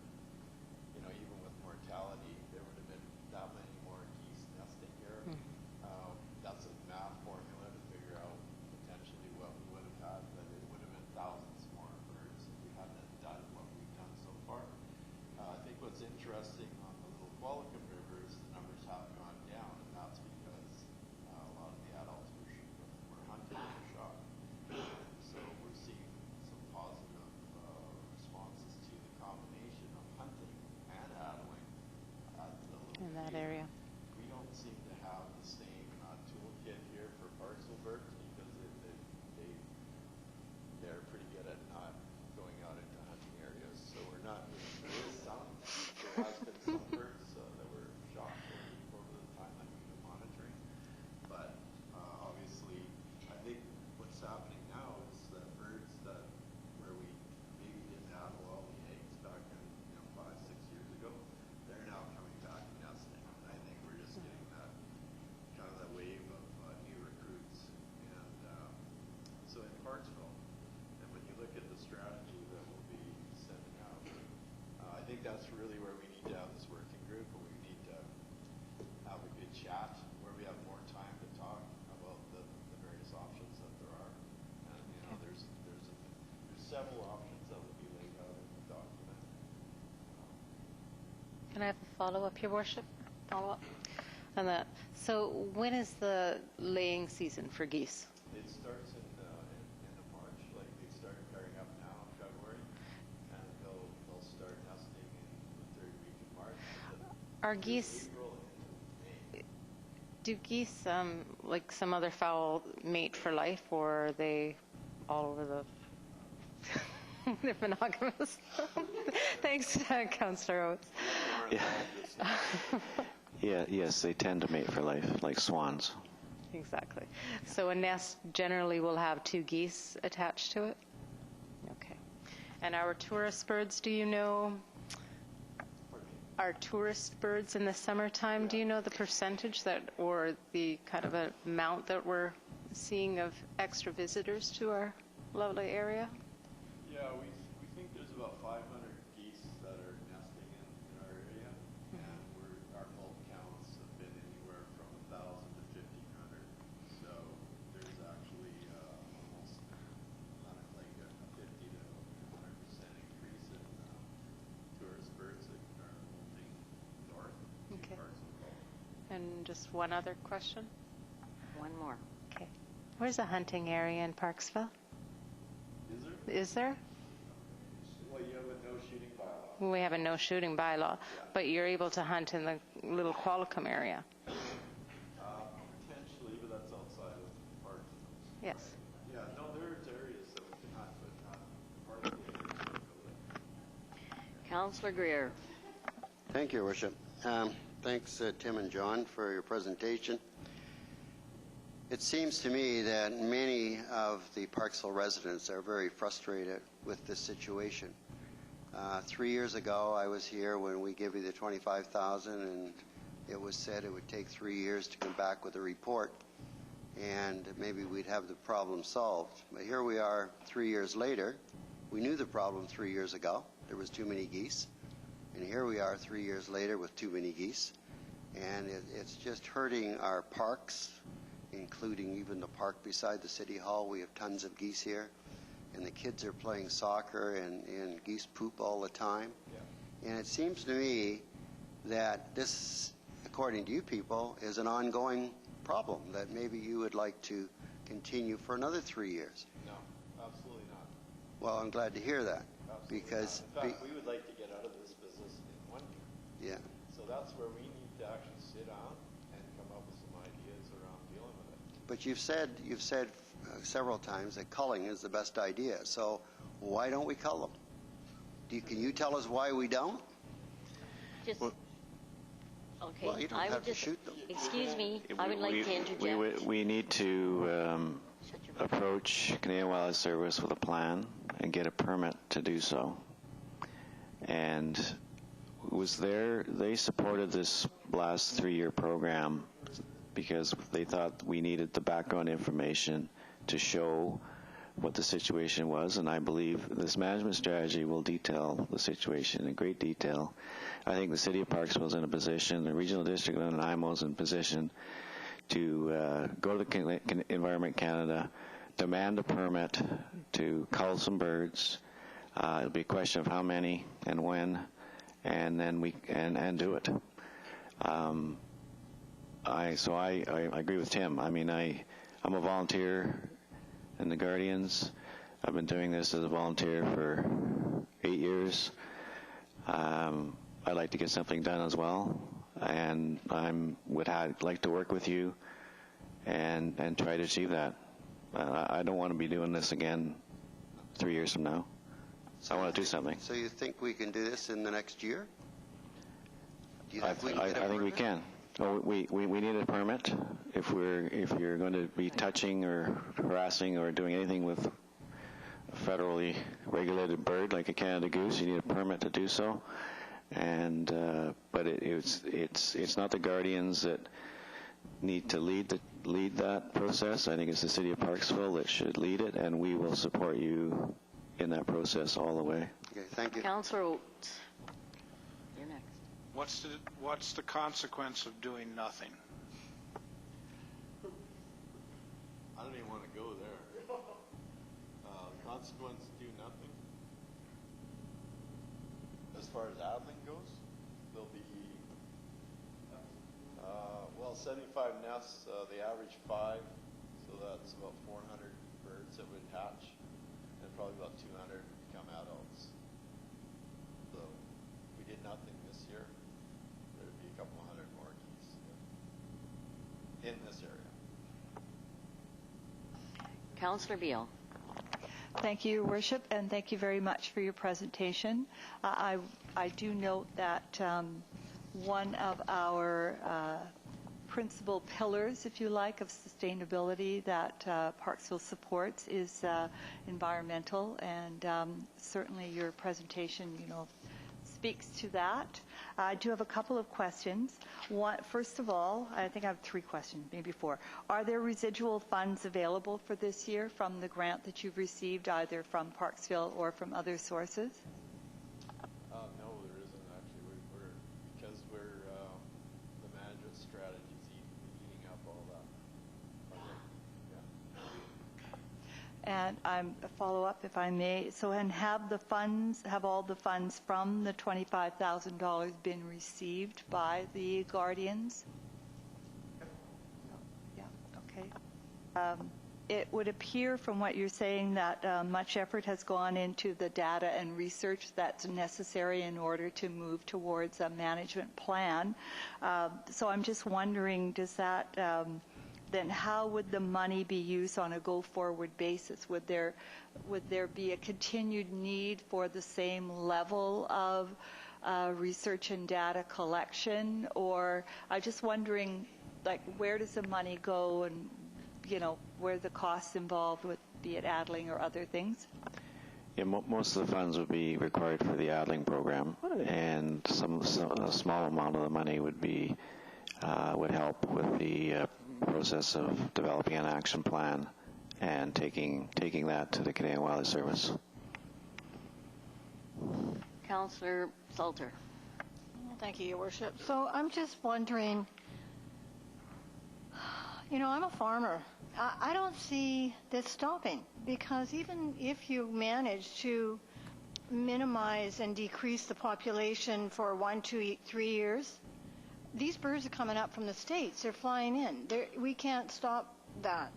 you know, even with mortality, there would have been that many more geese nesting here. That's a math formula to figure out potentially what we would have had, but it would have been thousands more birds if we hadn't done what we've done so far. I think what's interesting on the Little Qualicum River is the numbers have gone down, and that's because a lot of the adults were hunted and shot. So we're seeing some positive responses to the combination of hunting and addling at the little In that field. area. We don't seem to have the same toolkit here for Parksville birds because they're pretty good at not going out into hunting areas. So we're not. There is some. There has been some birds that were shot over the time that we've been monitoring, but obviously, I think what's happening now is that birds that where we maybe didn't have all the eggs back in 5, 6 years ago, they're now coming back nesting. And I think we're just getting that kind of that wave of new recruits. And so in Parksville, and when you look at the strategy that we'll be sending out, I think that's really where we need to have this working group, and we need to have a good chat where we have more time to talk about the various options that there are. And there's several options that will be laid out in the document. Can I have a follow-up, Your Worship? Follow-up on that. So when is the laying season for geese? It starts in end of March, like they start pairing up now in February, and they'll start nesting in the 3rd week of March. Are geese, April and May. do geese, like some other fowl, mate for life, or are they all over the... They're monogamous. Thanks, Councillor Oates. Yes, they tend to mate for life, like swans. Exactly. So a nest generally will have 2 geese attached to it? Okay. And our tourist birds, do you know? Our tourist birds in the summertime, do you know the percentage that, or the kind of amount that we're seeing of extra visitors to our lovely area? Yeah, we think there's about 500 geese that are nesting in our area, and our molt counts have been anywhere from 1,000 to 1,500. So there's actually almost like a 50 to 100% increase in tourist birds that are molting north to Parksville. And just one other question? One more. Okay. Where's a hunting area in Parksville? Is there? Well, you have a no shooting bylaw. We have a no shooting bylaw, but you're able to hunt in the Little Qualicum area. Potentially, but that's outside of the park. Yes. Yeah, no, there's areas that we can hunt, but not part of the area. Councillor Greer. Thank you, Your Worship. Thanks, Tim and John, for your presentation. It seems to me that many of the Parksville residents are very frustrated with this situation. 3 years ago, I was here when we gave you the $25,000, and it was said it would take 3 years to come back with a report, and maybe we'd have the problem solved. But here we are 3 years later. We knew the problem 3 years ago. There was too many geese. And here we are 3 years later with too many geese. And it's just hurting our parks, including even the park beside the City Hall. We have tons of geese here. and the kids are playing soccer and geese poop all the time. Yeah. And it seems to me that this, according to you people, is an ongoing problem that maybe you would like to continue for another 3 years. No, absolutely not. Well, I'm glad to hear that. Absolutely Because not. In fact, we would like to get out of this business in 1 year. yeah. So that's where we need to actually sit down and come up with some ideas around dealing with it. But you've said several times that culling is the best idea. So why don't we cull them? Can you tell us why we don't? Just, Well, okay. Well, you don't I have would to just, shoot them. excuse me, I would like to interject. We need to approach Canadian Wildlife Service with a plan and get a permit to do so. And they supported this last 3-year program because they thought we needed the background information to show what the situation was, and I believe this management strategy will detail the situation in great detail. I think the City of Parksville is in a position, the Regional District of Nanaimo is in a position to go to the Environment Canada, demand a permit to cull some birds. It'll be a question of how many and when, and then we do it. I agree with Tim. I mean, I'm a volunteer in the Guardians. I've been doing this as a volunteer for 8 years. I'd like to get something done as well, and would like to work with you and try to achieve that. I don't want to be doing this again 3 years from now. I want to do something. So you think we can do this in the next year? Do you I think we can. Oh, we need a permit if you're going to be touching or harassing or doing anything with a federally regulated bird like a Canada goose. You need a permit to do so, and but it's not the Guardians that need to lead that process. I think it's the City of Parksville that should lead it, and we will support you in that process all the way. Okay, thank you. Councillor Oates, you're next. What's the consequence of doing nothing? I don't even want to go there. Consequence, do nothing. As far as adling goes, there'll be 75 nests. They average 5, so that's about 400 birds that would hatch, and probably about 200 would become adults. So if we did nothing this year, there would be a couple hundred more geese in this area. Councillor Beale. Thank you, Your Worship, and thank you very much for your presentation. I do note that one of our principal pillars, if you like, of sustainability that Parksville supports is environmental, and certainly your presentation, speaks to that. I do have a couple of questions. First of all, I think I have 3 questions, maybe 4. Are there residual funds available for this year from the grant that you've received, either from Parksville or from other sources? No, there isn't actually. Because the management strategy is eating up all that. Yeah. And a follow-up, if I may. So, and have all the funds from the $25,000 been received by the Guardians? Yeah, okay. It would appear from what you're saying that much effort has gone into the data and research that's necessary in order to move towards a management plan. So I'm just wondering, does that then how would the money be used on a go-forward basis? Would there be a continued need for the same level of research and data collection? Or I'm just wondering, like, where does the money go, and where the costs involved with, be it adling or other things? Yeah, most of the funds would be required for the adling program, and a small amount of the money would help with the process of developing an action plan and taking that to the Canadian Wildlife Service. Councillor Salter. Thank you, Your Worship. So I'm just wondering, I'm a farmer. I don't see this stopping, because even if you manage to minimize and decrease the population for 1, 2, 3 years, these birds are coming up from the States. They're flying in. We can't stop that.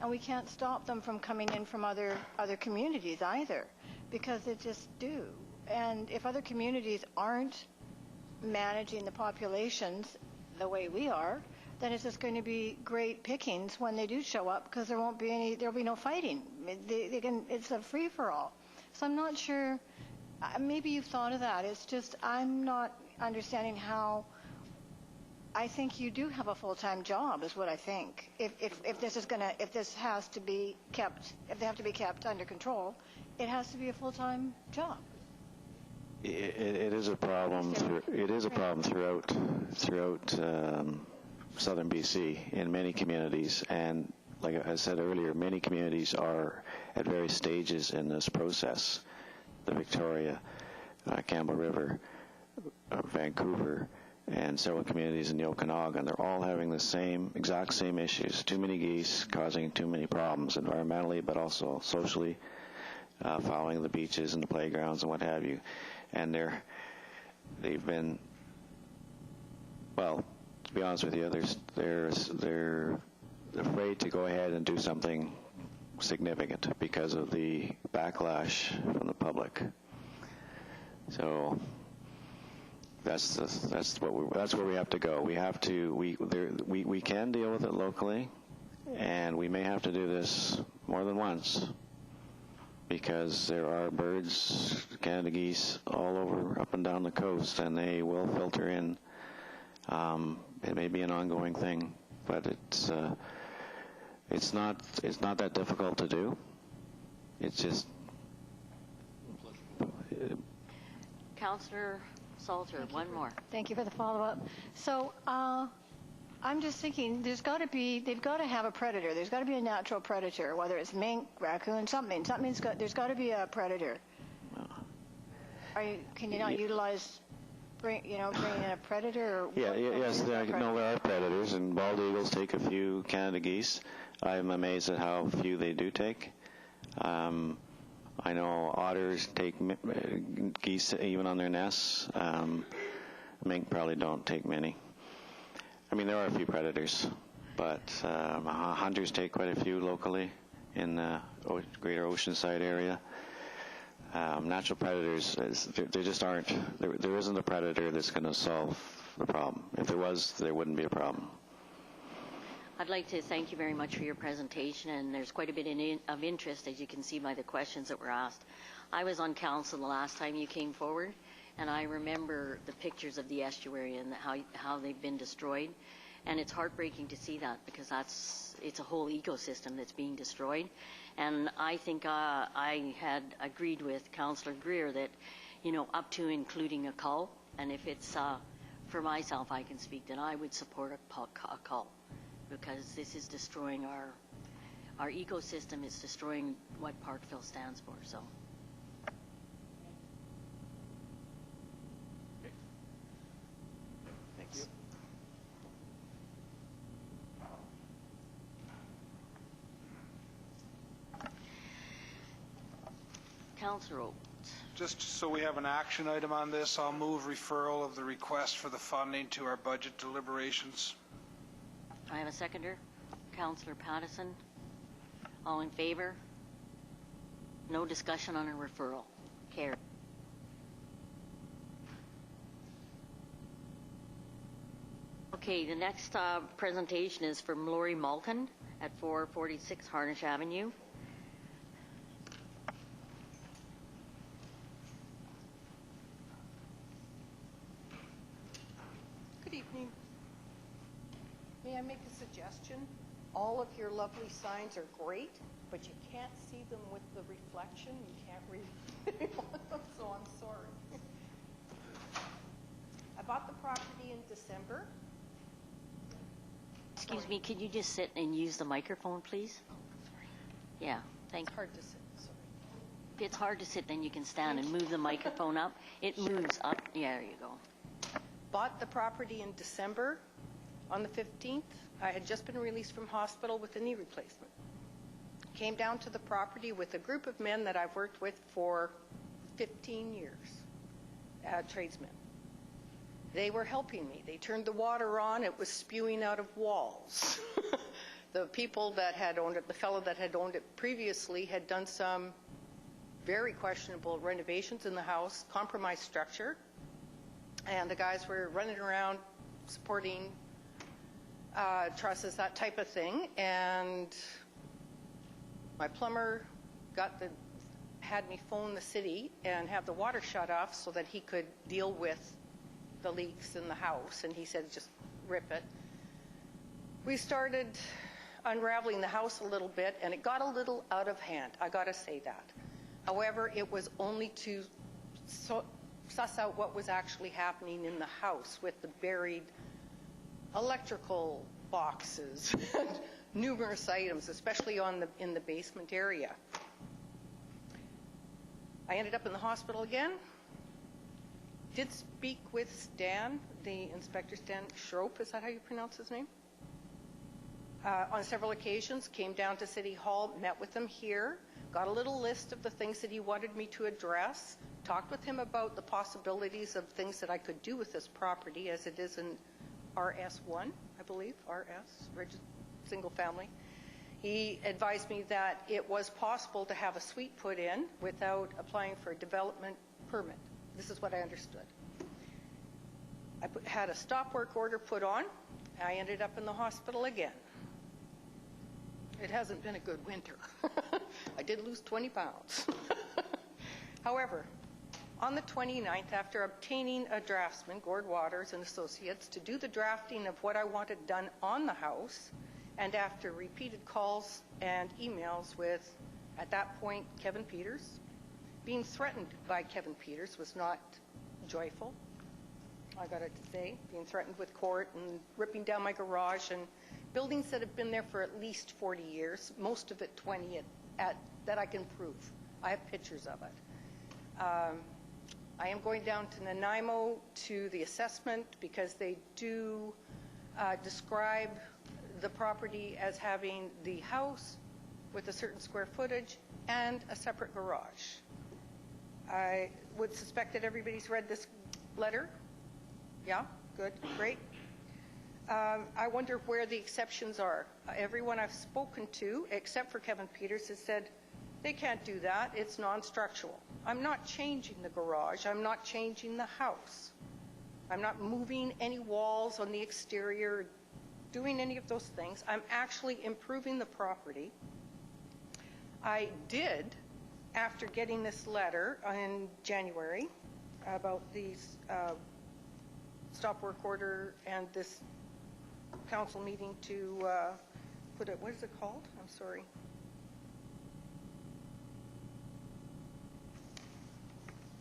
And we can't stop them from coming in from other communities either, because they just do. And if other communities aren't managing the populations the way we are, then it's just going to be great pickings when they do show up, because there'll be no fighting. It's a free-for-all. So I'm not sure, maybe you've thought of that. It's just, I'm not understanding how. I think you do have a full-time job, is what I think. If this has to be kept, if they have to be kept under control, it has to be a full-time job. It is a problem. It is a problem throughout southern BC in many communities, and like I said earlier, many communities are at various stages in this process. The Victoria, Campbell River, Vancouver, and several communities in the Okanagan, they're all having the exact same issues. Too many geese causing too many problems environmentally, but also socially, fouling the beaches and the playgrounds and what have you. And they've been, well, to be honest with you, they're afraid to go ahead and do something significant because of the backlash from the public. So that's where we have to go. We can deal with it locally, and we may have to do this more than once, because there are birds, Canada geese, all over, up and down the coast, and they will filter in. It may be an ongoing thing, but it's not that difficult to do. It's just. Councillor Salter, one more. Thank you for the follow-up. So I'm just thinking, they've got to have a predator. There's got to be a natural predator, whether it's mink, raccoon, something. There's got to be a predator. Can you not utilize, bring in a predator? Or yes, there are predators, and bald eagles take a few Canada geese. I'm amazed at how few they do take. I know otters take geese even on their nests. Mink probably don't take many. I mean, there are a few predators, but hunters take quite a few locally in the greater Oceanside area. Natural predators, there just aren't. There isn't a predator that's going to solve the problem. If there was, there wouldn't be a problem. I'd like to thank you very much for your presentation, and there's quite a bit of interest, as you can see by the questions that were asked. I was on council the last time you came forward, and I remember the pictures of the estuary and how they've been destroyed, and it's heartbreaking to see that, because it's a whole ecosystem that's being destroyed. And I think I had agreed with Councillor Greer that, up to including a cull, and if it's for myself, I can speak that I would support a cull, because this is destroying our ecosystem. It's destroying what Parkville stands for. So. Thanks. Councillor Oates. Just so we have an action item on this, I'll move referral of the request for the funding to our budget deliberations. I have a seconder. Councillor Pattison. All in favor? No discussion on a referral. Carried. Okay, the next presentation is from Lori Molchan at 446 Harnish Avenue. Good evening. May I make a suggestion? All of your lovely signs are great, but you can't see them with the reflection. You can't read any one of them, so I'm sorry. I bought the property in December. Excuse me, could you just sit and use the microphone, please? Yeah, thank you. It's hard to sit, sorry. If it's hard to sit, then you can stand and move the microphone up. It moves up. Yeah, there you go. Bought the property in December. On the 15th, I had just been released from hospital with a knee replacement. Came down to the property with a group of men that I've worked with for 15 years, tradesmen. They were helping me. They turned the water on. It was spewing out of walls. The people that had owned it, the fellow that had owned it previously, had done some very questionable renovations in the house, compromised structure, and the guys were running around supporting trusses, that type of thing. And my plumber had me phone the city and have the water shut off so that he could deal with the leaks in the house, and he said just rip it. We started unraveling the house a little bit, and it got a little out of hand, I gotta say that. However, it was only to suss out what was actually happening in the house with the buried electrical boxes and numerous items, especially in the basement area. I ended up in the hospital again. Did speak with Stan, the inspector, Stan Schroep, is that how you pronounce his name? On several occasions, came down to City Hall, met with him here, got a little list of the things that he wanted me to address, talked with him about the possibilities of things that I could do with this property as it is in RS1, I believe, RS, single family. He advised me that it was possible to have a suite put in without applying for a development permit. This is what I understood. I had a stop work order put on. I ended up in the hospital again. It hasn't been a good winter. I did lose 20 pounds. However, on the 29th, after obtaining a draftsman, Gord Waters and Associates, to do the drafting of what I wanted done on the house, and after repeated calls and emails with, at that point, Kevin Peters, being threatened by Kevin Peters was not joyful, I got to say. Being threatened with court and ripping down my garage and buildings that have been there for at least 40 years, most of it 20 that I can prove. I have pictures of it. I am going down to Nanaimo to the assessment because they do describe the property as having the house with a certain square footage and a separate garage. I would suspect that everybody's read this letter. Yeah? Good. Great. I wonder where the exceptions are. Everyone I've spoken to, except for Kevin Peters, has said they can't do that. It's non-structural. I'm not changing the garage. I'm not changing the house. I'm not moving any walls on the exterior, doing any of those things. I'm actually improving the property. I did, after getting this letter in January about these stop work order and this council meeting to put it, what is it called? I'm sorry.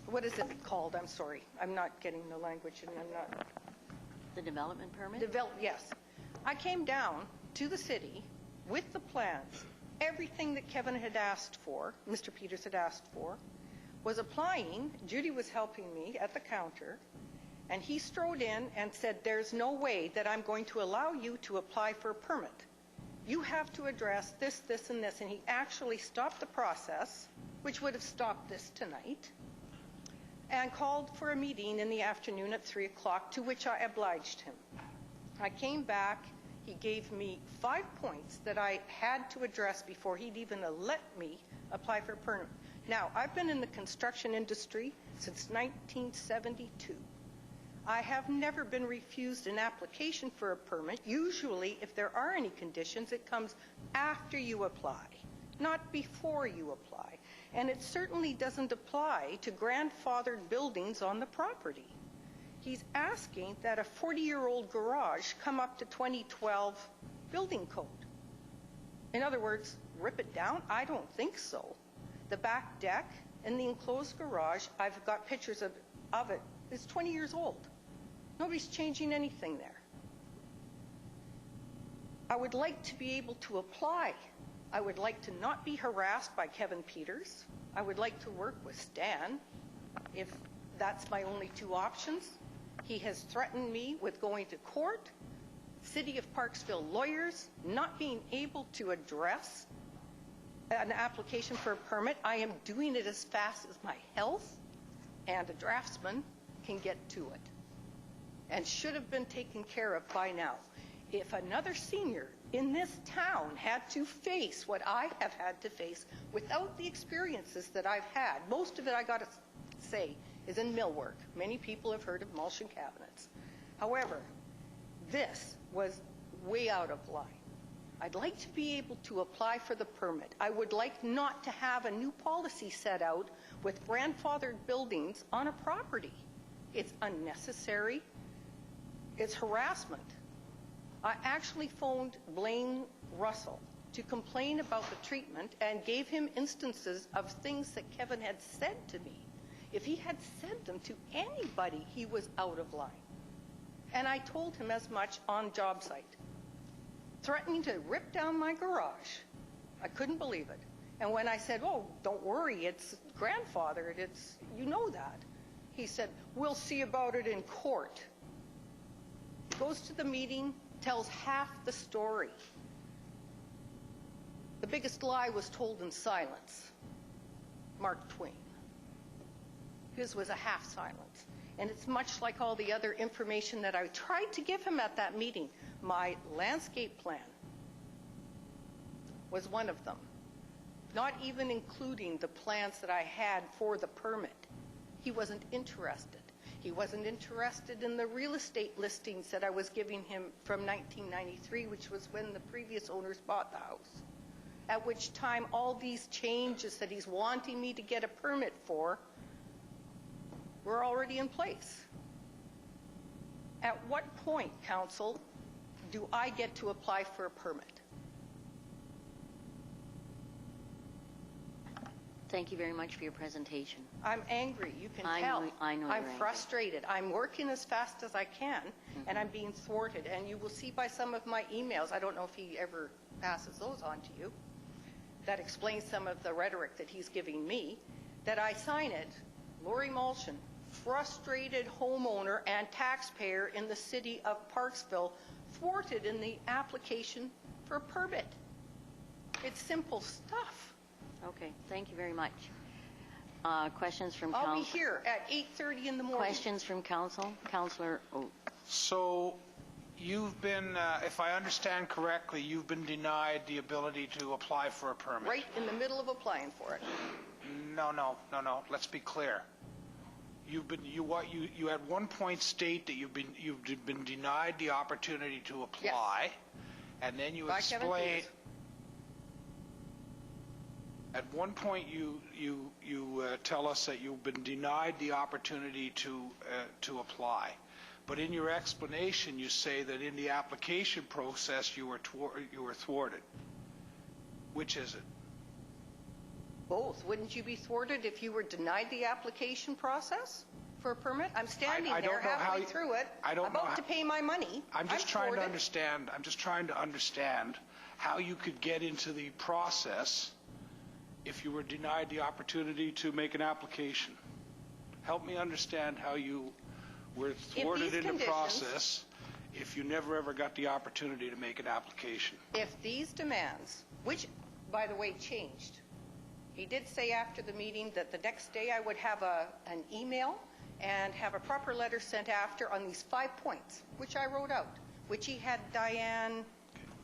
What is it called? I'm sorry. I'm not getting the language and I'm not. The development permit? Yes. I came down to the city with the plans. Everything that Kevin had asked for, Mr. Peters had asked for, was applying. Judy was helping me at the counter, and he strode in and said, there's no way that I'm going to allow you to apply for a permit. You have to address this, this, and this. And he actually stopped the process, which would have stopped this tonight, and called for a meeting in the afternoon at 3 o'clock, to which I obliged him. I came back. He gave me 5 points that I had to address before he'd even let me apply for a permit. Now, I've been in the construction industry since 1972. I have never been refused an application for a permit. Usually, if there are any conditions, it comes after you apply, not before you apply. And it certainly doesn't apply to grandfathered buildings on the property. He's asking that a 40-year-old garage come up to 2012 building code. In other words, rip it down? I don't think so. The back deck and the enclosed garage, I've got pictures of it, is 20 years old. Nobody's changing anything there. I would like to be able to apply. I would like to not be harassed by Kevin Peters. I would like to work with Stan, if that's my only two options. He has threatened me with going to court, City of Parksville lawyers not being able to address an application for a permit. I am doing it as fast as my health and a draftsman can get to it, and should have been taken care of by now. If another senior in this town had to face what I have had to face without the experiences that I've had, most of it, I got to say, is in millwork. Many people have heard of Molchan cabinets. However, this was way out of line. I'd like to be able to apply for the permit. I would like not to have a new policy set out with grandfathered buildings on a property. It's unnecessary. It's harassment. I actually phoned Blaine Russell to complain about the treatment and gave him instances of things that Kevin had said to me. If he had said them to anybody, he was out of line. And I told him as much on job site, threatening to rip down my garage. I couldn't believe it. And when I said, oh, don't worry, it's grandfathered, it's, you know that. He said, we'll see about it in court. Goes to the meeting, tells half the story. The biggest lie was told in silence. Mark Twain. His was a half silence. And it's much like all the other information that I tried to give him at that meeting. My landscape plan was one of them, not even including the plans that I had for the permit. He wasn't interested. He wasn't interested in the real estate listings that I was giving him from 1993, which was when the previous owners bought the house, at which time all these changes that he's wanting me to get a permit for were already in place. At what point, Council, do I get to apply for a permit? Thank you very much for your presentation. I'm angry, you can I tell. know I'm you're angry. frustrated. I'm working as fast as I can, and I'm being thwarted. And you will see by some of my emails, I don't know if he ever passes those on to you, that explains some of the rhetoric that he's giving me, that I sign it, Lori Molchan, frustrated homeowner and taxpayer in the city of Parksville, thwarted in the application for a permit. It's simple stuff. Okay, thank you very much. Questions from I'll be council? here at 8:30 in the morning. Questions from council? Councillor Oates. So you've been, if I understand correctly, you've been denied the ability to apply for a permit. Right in the middle of applying for it. No. Let's be clear. You at one point state that you've been denied the opportunity to apply, Yes. and then you By Kevin explain. Peters. At one point, you tell us that you've been denied the opportunity to apply, but in your explanation, you say that in the application process you were thwarted. Which is it? Both. Wouldn't you be thwarted if you were denied the application process for a permit? I'm standing I don't there know how halfway you- through it, I don't know about how- to pay my money. I'm just trying to thwarted. understand. I'm just trying to understand how you could get into the process if you were denied the opportunity to make an application. Help me understand how you were thwarted in the conditions- process if you never ever got the opportunity to make an application. If these demands, which, by the way, changed. He did say after the meeting that the next day I would have an email and have a proper letter sent after on these 5 points, which I wrote out, which he had Diane,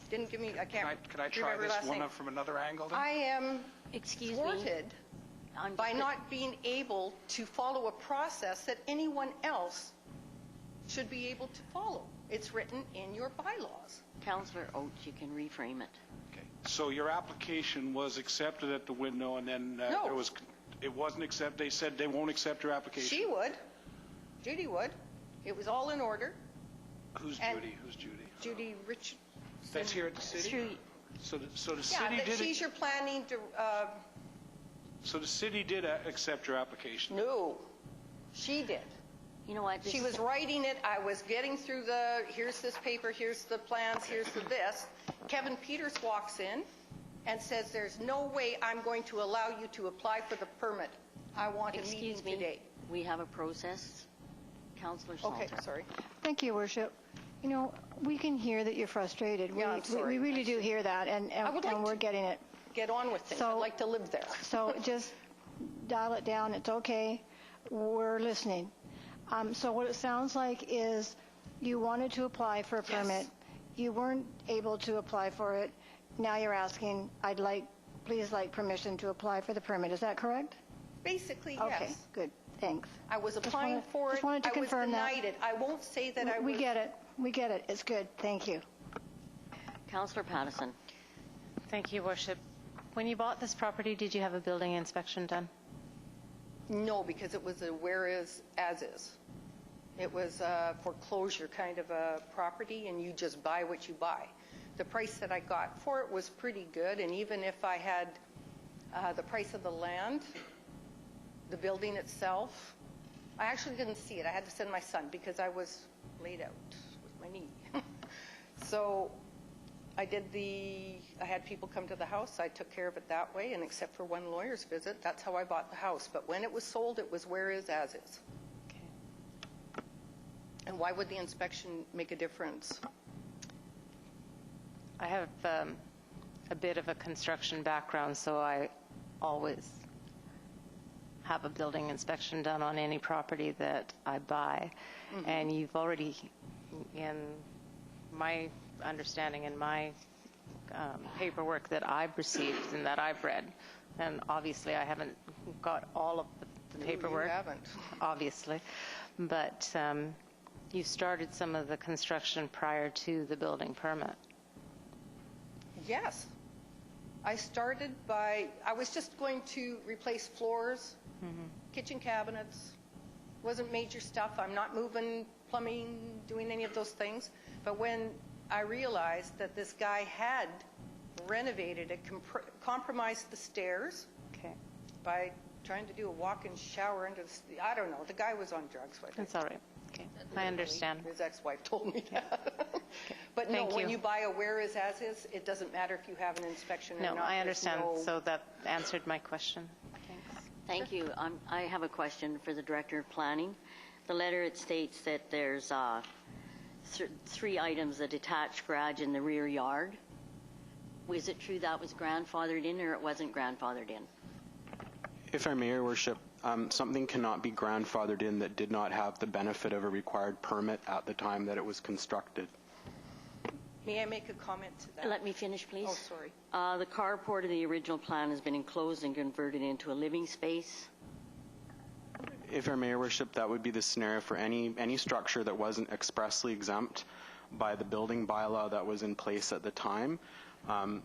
didn't give me, I can't Can I try remember this last one name. up from another angle then? I am Excuse me. thwarted I'm by just- not being able to follow a process that anyone else should be able to follow. It's written in your bylaws. Councillor Oates, you can reframe it. Okay. So your application was accepted at the window, and then No. it wasn't accepted. They said they won't accept your application. She would. Judy would. It was all in order. Who's and- Judy? Who's Judy? Judy Richardson. That's here at the city. Through, So the Yeah, city that did. she's your planning. So the city did accept your application. No, she did. you know what? She was writing it. I was getting through here's this paper, here's the plans, here's the this. Kevin Peters walks in and says, there's no way I'm going to allow you to apply for the permit. I want a meeting Excuse me. today. We have a process. Councillor Salter. Okay, sorry. Thank you, Worship. You know, we can hear that you're frustrated. Yeah, I'm sorry. We really do hear that, and would like we're to getting it. Get on with things. I'd like to live there. So just dial it down. It's okay. We're listening. So what it sounds like is you wanted to apply for a permit. You weren't able to apply for it. Now you're asking, please like permission to apply for the permit. Is that correct? Basically, yes. Okay, good. Thanks. I was applying for it. Just wanted to confirm that. I was denied it. I won't say that I was. We get it. We get it. It's good. Thank you. Councillor Pattison. Thank you, Worship. When you bought this property, did you have a building inspection done? No, because it was a whereas as is. It was a foreclosure kind of a property, and you just buy what you buy. The price that I got for it was pretty good, and even if I had the price of the land, the building itself, I actually didn't see it. I had to send my son because I was laid out with my knee. So I had people come to the house. I took care of it that way, and except for one lawyer's visit, that's how I bought the house. But when it was sold, it was where is, as is. Okay. And why would the inspection make a difference? I have a bit of a construction background, so I always have a building inspection done on any property that I buy. Mm-hmm. And you've already, in my understanding and my paperwork that I've received and that I've read, and obviously I haven't got all of the paperwork. You haven't. Obviously. But you started some of the construction prior to the building permit. Yes. I started I was just going to replace floors, kitchen cabinets. Wasn't major stuff. I'm not moving, plumbing, doing any of those things. But when I realized that this guy had renovated it, compromised the stairs by trying to do a walk-in shower into I don't know. The guy was on drugs. That's all right. Okay. I understand. His ex-wife told me that. But no, when you buy a where is as is, it doesn't matter if you have an inspection or not. No, I understand. So that answered my question. Thanks. Thank you. I have a question for the Director of Planning. The letter, it states that there's 3 items, a detached garage in the rear yard. Was it true that was grandfathered in, or it wasn't grandfathered in? If I may, Your Worship, something cannot be grandfathered in that did not have the benefit of a required permit at the time that it was constructed. May I make a comment to that? Let me finish, please. Oh, sorry. The carport of the original plan has been enclosed and converted into a living space. If I may, Your Worship, that would be the scenario for any structure that wasn't expressly exempt by the building bylaw that was in place at the time.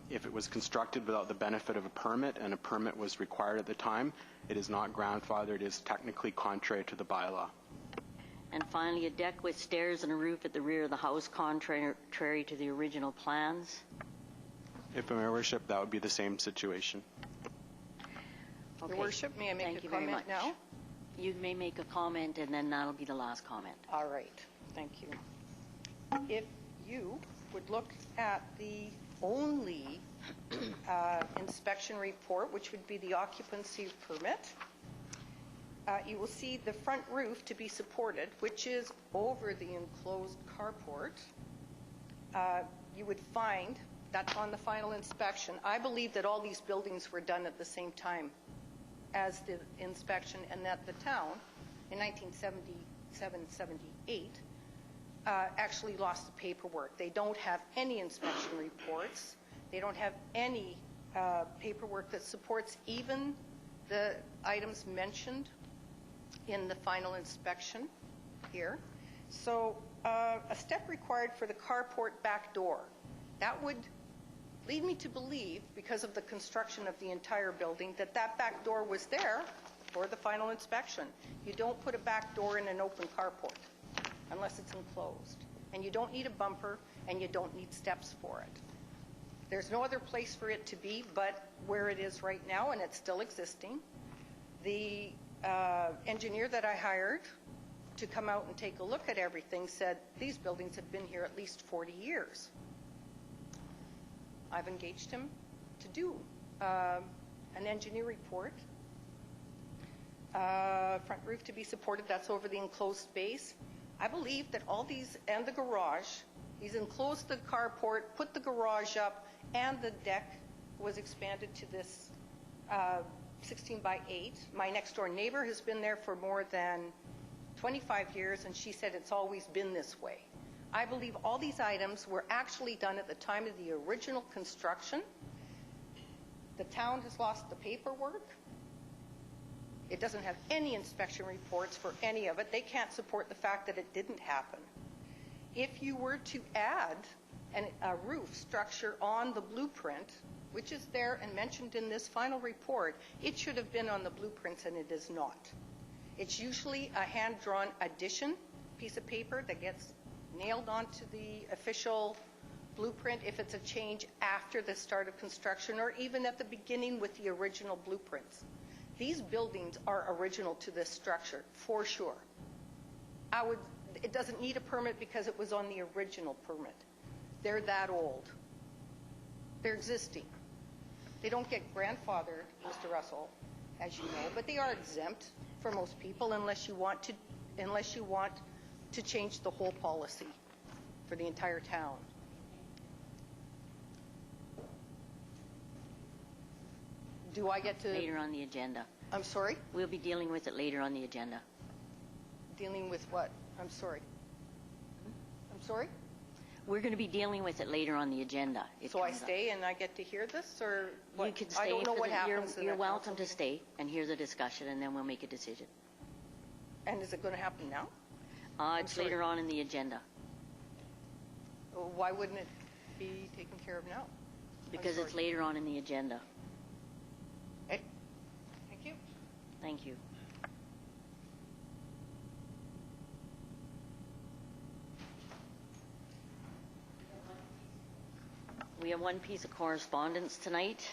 If it was constructed without the benefit of a permit and a permit was required at the time, it is not grandfathered. It is technically contrary to the bylaw. And finally, a deck with stairs and a roof at the rear of the house, contrary to the original plans. If I may, Your Worship, that would be the same situation. Okay. Your Worship, may I make a comment now? You may make a comment, and then that'll be the last comment. All right. Thank you. If you would look at the only inspection report, which would be the occupancy permit, you will see the front roof to be supported, which is over the enclosed carport. You would find that's on the final inspection. I believe that all these buildings were done at the same time as the inspection, and that the town in 1977-78 actually lost the paperwork. They don't have any inspection reports. They don't have any paperwork that supports even the items mentioned in the final inspection here. So a step required for the carport back door. That would lead me to believe, because of the construction of the entire building, that that back door was there for the final inspection. You don't put a back door in an open carport unless it's enclosed. And you don't need a bumper, and you don't need steps for it. There's no other place for it to be but where it is right now, and it's still existing. The engineer that I hired to come out and take a look at everything said these buildings have been here at least 40 years. I've engaged him to do an engineer report. Front roof to be supported, that's over the enclosed space. I believe that all these, and the garage, He's enclosed the carport, put the garage up, and the deck was expanded to this 16 by 8. My next door neighbor has been there for more than 25 years, and she said it's always been this way. I believe all these items were actually done at the time of the original construction. The town has lost the paperwork. It doesn't have any inspection reports for any of it. They can't support the fact that it didn't happen. If you were to add a roof structure on the blueprint, which is there and mentioned in this final report, it should have been on the blueprints, and it is not. It's usually a hand-drawn addition piece of paper that gets nailed onto the official blueprint if it's a change after the start of construction or even at the beginning with the original blueprints. These buildings are original to this structure, for sure. It doesn't need a permit because it was on the original permit. They're that old. They're existing. They don't get grandfathered, Mr. Russell, as you know, but they are exempt for most people unless you want to change the whole policy for the entire town. Do I get to... Later on the agenda. I'm sorry? We'll be dealing with it later on the agenda. Dealing with what? I'm sorry. I'm sorry? We're going to be dealing with it later on the agenda. So I stay and I get to hear this, or what? You can stay. I don't know what happens. You're welcome to stay and hear the discussion, and then we'll make a decision. And is it going to happen now? It's later on in the agenda. Why wouldn't it be taken care of now? Because it's later on in the agenda. Okay. Thank you. Thank you. We have one piece of correspondence tonight.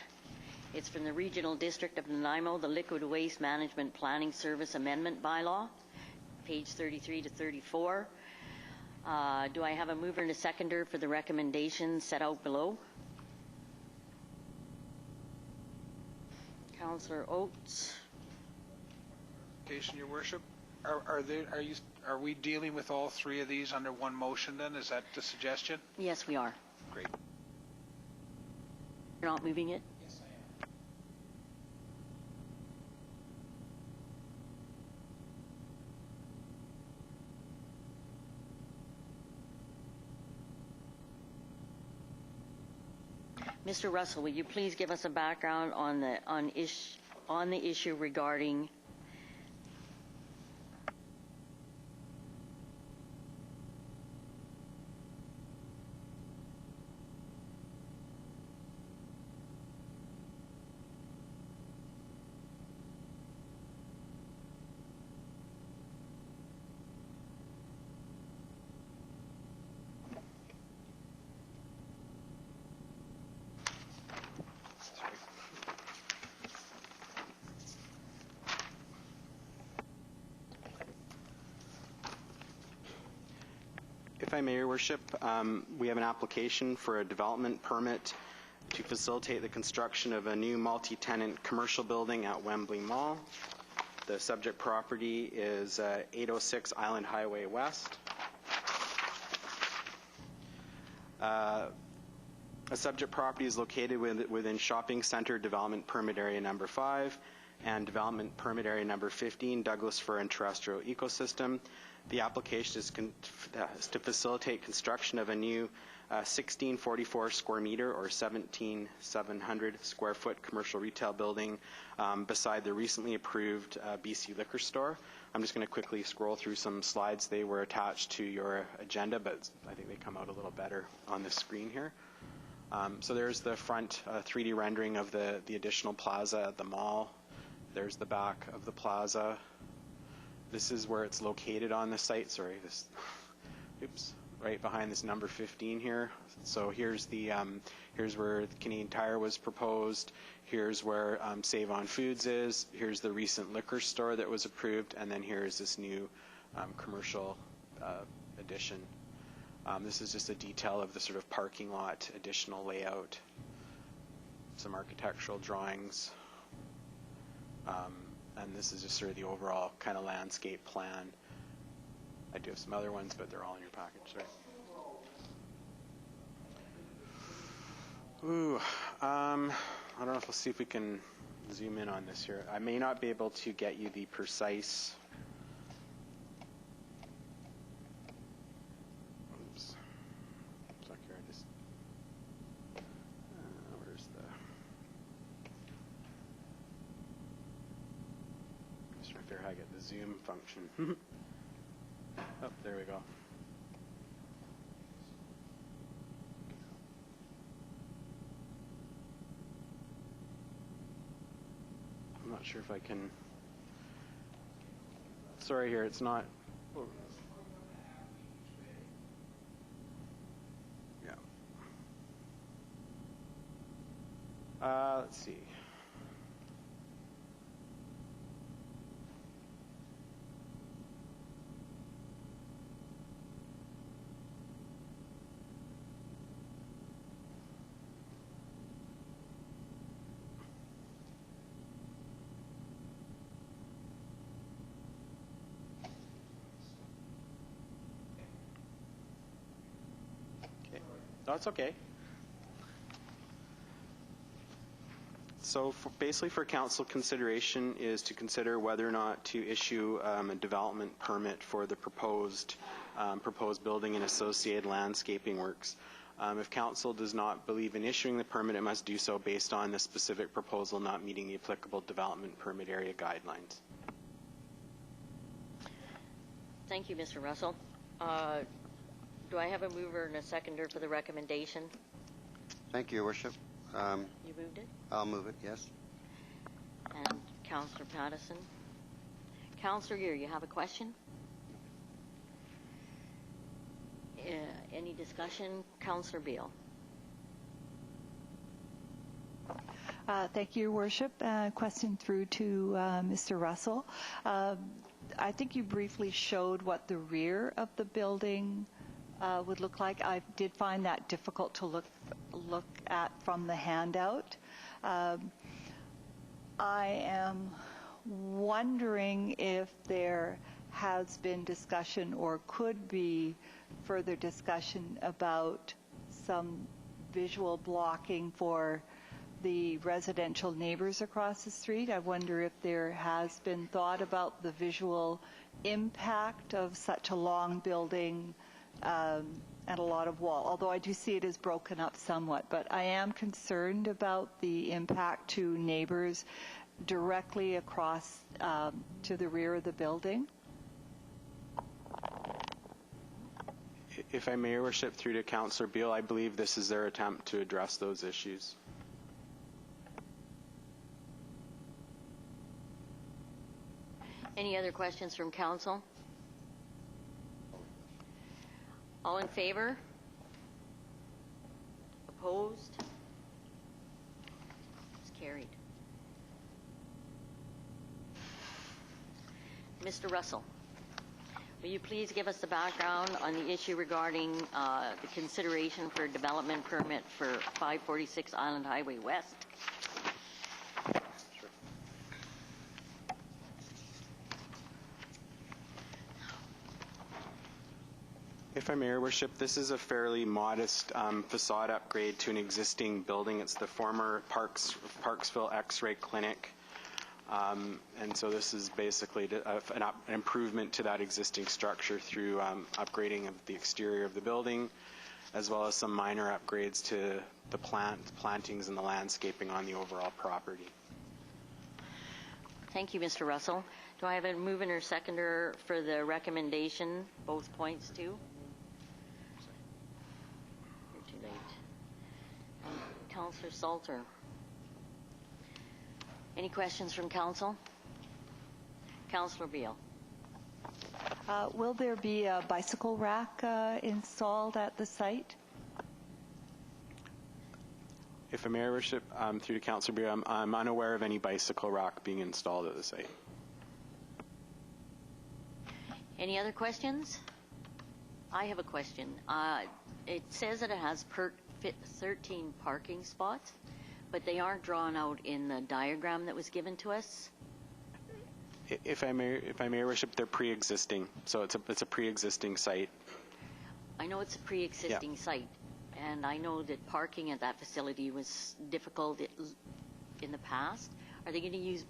It's from the Regional District of Nanaimo, the Liquid Waste Management Planning Service Amendment Bylaw, page 33 to 34. Do I have a mover and a seconder for the recommendations set out below? Councillor Oates. Your worship, are we dealing with all three of these under one motion then? Is that the suggestion? Yes, we are. Great. You're not moving it? Yes, I am. Mr. Russell, will you please give us a background on the issue regarding If I may, Your Worship, we have an application for a development permit to facilitate the construction of a new multi-tenant commercial building at Wembley Mall. The subject property is 806 Island Highway West. A subject property is located within Shopping Center Development Permit Area Number 5 and Development Permit Area Number 15, Douglas Fir and Terrestrial Ecosystem. The application is to facilitate construction of a new 1644 square meter or 17,700 square foot commercial retail building beside the recently approved BC liquor store. I'm just going to quickly scroll through some slides. They were attached to your agenda, but I think they come out a little better on the screen here. So there's the front 3D rendering of the additional plaza at the mall. There's the back of the plaza. This is where it's located on the site. Sorry, oops, right behind this number 15 here. So here's where the Canadian Tire was proposed. Here's where Save On Foods is. Here's the recent liquor store that was approved, and then here's this new commercial addition. This is just a detail of the sort of parking lot additional layout. Some architectural drawings. And this is just sort of the overall kind of landscape plan. I do have some other ones, but they're all in your package. Sorry. Ooh, I don't know if we'll see if we can zoom in on this here. I may not be able to get you the precise. Oops. Sorry, here, I just. Where's the. Just trying to figure out how to get the zoom function. Oh, there we go. I'm not sure if I can. Sorry, here it's not. Yeah. Let's see. No, it's okay. So basically for council consideration is to consider whether or not to issue a development permit for the proposed building and associated landscaping works. If council does not believe in issuing the permit, it must do so based on the specific proposal not meeting the applicable development permit area guidelines. Thank you, Mr. Russell. Do I have a mover and a seconder for the recommendation? Thank you, Your Worship. You moved it? I'll move it, yes. And Councillor Pattison. Councillor Gear, you have a question? Any discussion? Councillor Beale. Thank you, Your Worship. Question through to Mr. Russell. I think you briefly showed what the rear of the building would look like. I did find that difficult to look at from the handout. I am wondering if there has been discussion or could be further discussion about some visual blocking for the residential neighbors across the street. I wonder if there has been thought about the visual impact of such a long building and a lot of wall, although I do see it as broken up somewhat. But I am concerned about the impact to neighbors directly across to the rear of the building. If I may, Your Worship, through to Councillor Beale, I believe this is their attempt to address those issues. Any other questions from council? All in favor? Opposed? It's carried. Mr. Russell, will you please give us the background on the issue regarding the consideration for a development permit for 546 Island Highway West? If I may, Your Worship, this is a fairly modest facade upgrade to an existing building. It's the former Parksville X-ray clinic. And so this is basically an improvement to that existing structure through upgrading of the exterior of the building, as well as some minor upgrades to the plantings and the landscaping on the overall property. Thank you, Mr. Russell. Do I have a mover or seconder for the recommendation, both points too? You're too late. Councillor Salter. Any questions from council? Councillor Beale. Will there be a bicycle rack installed at the site? If I may, Your Worship, through to Councillor Beale, I'm unaware of any bicycle rack being installed at the site. Any other questions? I have a question. It says that it has 13 parking spots, but they aren't drawn out in the diagram that was given to us. If I may, Your Worship, they're pre-existing, so it's a pre-existing site. I know it's a pre-existing site, and I know that parking at that facility was difficult in the past. Are they going to use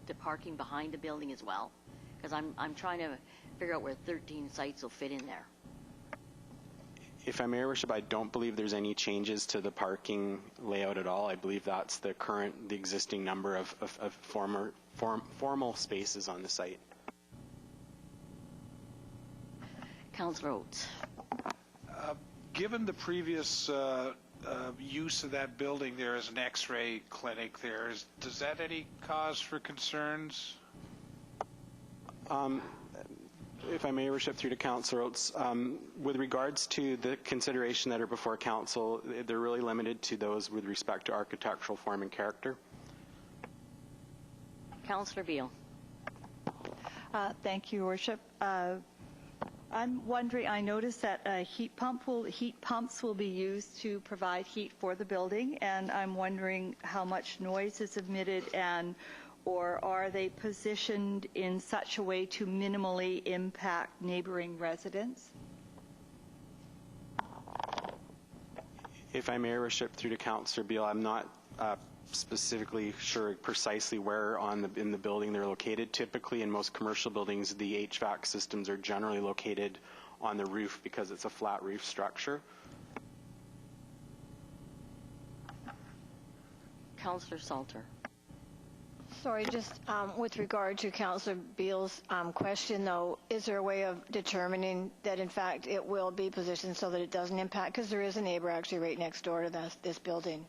the parking behind the building as well? Because I'm trying to figure out where 13 sites will fit in there. If I may, Your Worship, I don't believe there's any changes to the parking layout at all. I believe that's the existing number of formal spaces on the site. Councillor Oates. Given the previous use of that building there as an X-ray clinic there, does that any cause for concerns? If I may, Your Worship, through to Councillor Oates, with regards to the consideration that are before Council, they're really limited to those with respect to architectural form and character. Councillor Beale. Thank you, Your Worship. I'm wondering, I noticed that heat pumps will be used to provide heat for the building, and I'm wondering how much noise is emitted, or are they positioned in such a way to minimally impact neighboring residents? If I may, Your Worship, through to Councillor Beale, I'm not specifically sure precisely where in the building they're located. Typically, in most commercial buildings, the HVAC systems are generally located on the roof because it's a flat roof structure. Councillor Salter. Sorry, just with regard to Councillor Beale's question, though, is there a way of determining that, in fact, it will be positioned so that it doesn't impact? Because there is a neighbor actually right next door to this building.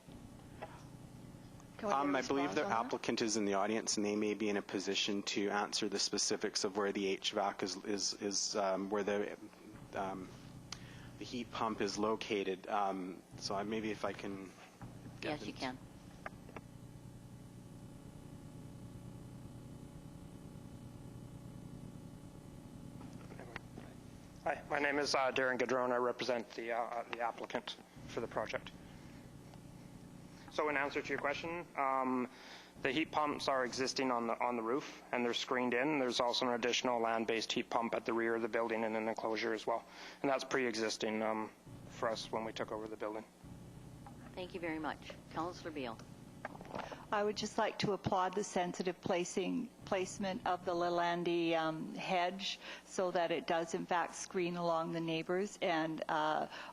I believe the applicant is in the audience, and they may be in a position to answer the specifics of where the HVAC is where the heat pump is located. So maybe if I can. Yes, you can. Hi, my name is Darren Gadrone. I represent the applicant for the project. So in answer to your question, the heat pumps are existing on the roof, and they're screened in. There's also an additional land-based heat pump at the rear of the building in an enclosure as well. And that's pre-existing for us when we took over the building. Thank you very much. Councillor Beale. I would just like to applaud the sensitive placement of the Lalande hedge so that it does, in fact, screen along the neighbors. And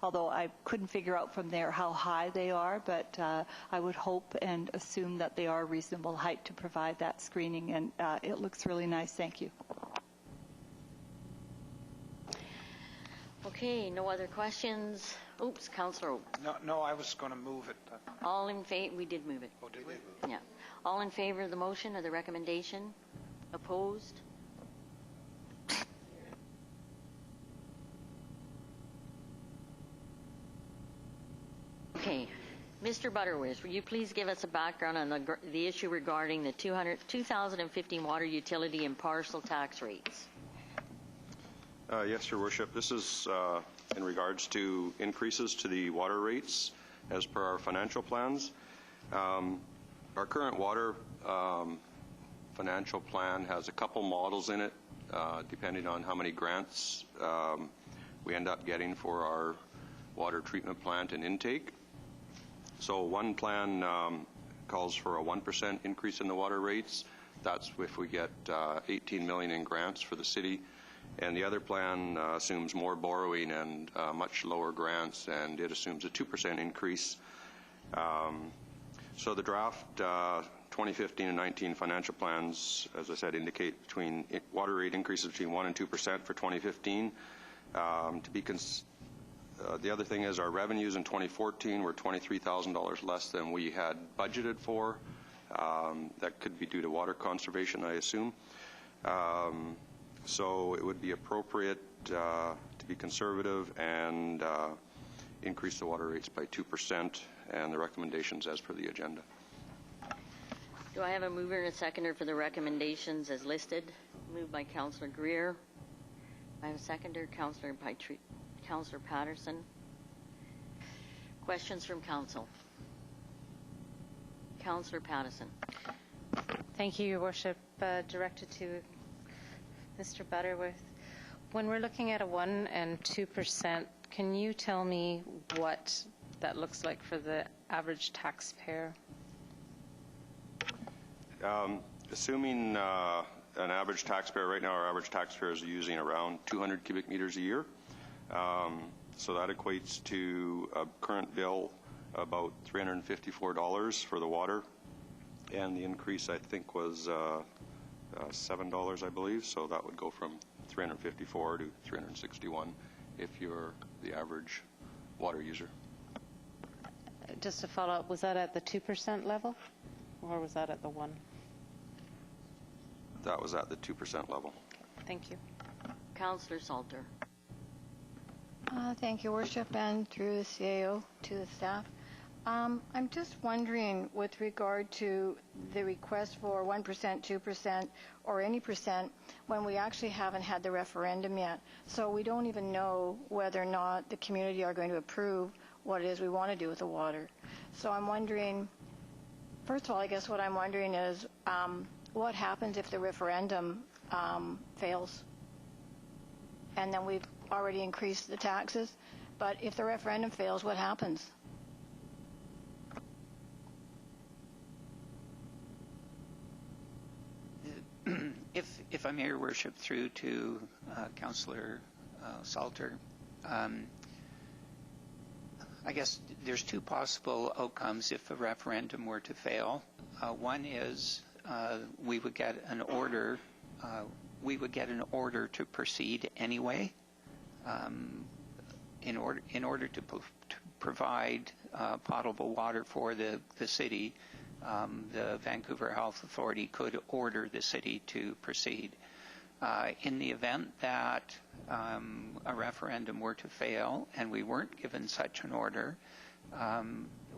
although I couldn't figure out from there how high they are, but I would hope and assume that they are reasonable height to provide that screening. And it looks really nice. Thank you. Okay, no other questions. Oops, Councillor Oates. No, I was going to move it. All in favor? We did move it. Oh, did we? Yeah. All in favor of the motion or the recommendation? Opposed? Okay. Mr. Butterworth, will you please give us a background on the issue regarding the 2015 water utility and parcel tax rates? Yes, Your Worship. This is in regards to increases to the water rates as per our financial plans. Our current water financial plan has a couple models in it, depending on how many grants we end up getting for our water treatment plant and intake. So one plan calls for a 1% increase in the water rates. That's if we get 18 million in grants for the city. And the other plan assumes more borrowing and much lower grants, and it assumes a 2% increase. So the draft 2015 and 19 financial plans, as I said, indicate between water rate increases between 1% and 2% for 2015. The other thing is our revenues in 2014 were $23,000 less than we had budgeted for. That could be due to water conservation, I assume. So it would be appropriate to be conservative and increase the water rates by 2%, and the recommendations as per the agenda. Do I have a mover and a seconder for the recommendations as listed? Moved by Councillor Greer. I have a seconder, Councillor Patterson. Questions from Council? Councillor Patterson. Thank you, Your Worship. Directed to Mr. Butterworth. When we're looking at a 1% and 2%, can you tell me what that looks like for the average taxpayer? Assuming an average taxpayer, right now our average taxpayer is using around 200 cubic meters a year. So that equates to a current bill about $354 for the water. And the increase, I think, was $7, I believe. So that would go from 354 to 361 if you're the average water user. Just to follow up, was that at the 2% level, or was that at the 1%? That was at the 2% level. Thank you. Councillor Salter. Thank you, Worship, and through the CAO to the staff. I'm just wondering, with regard to the request for 1%, 2%, or any percent, when we actually haven't had the referendum yet. So we don't even know whether or not the community are going to approve what it is we want to do with the water. So I'm wondering, first of all, I guess what I'm wondering is what happens if the referendum fails? And then we've already increased the taxes. But if the referendum fails, what happens? If I may, Your Worship, through to Councillor Salter, I guess there's two possible outcomes if a referendum were to fail. One is we would get an order. We would get an order to proceed anyway, in order to provide potable water for the city. The Vancouver Health Authority could order the city to proceed. In the event that a referendum were to fail and we weren't given such an order,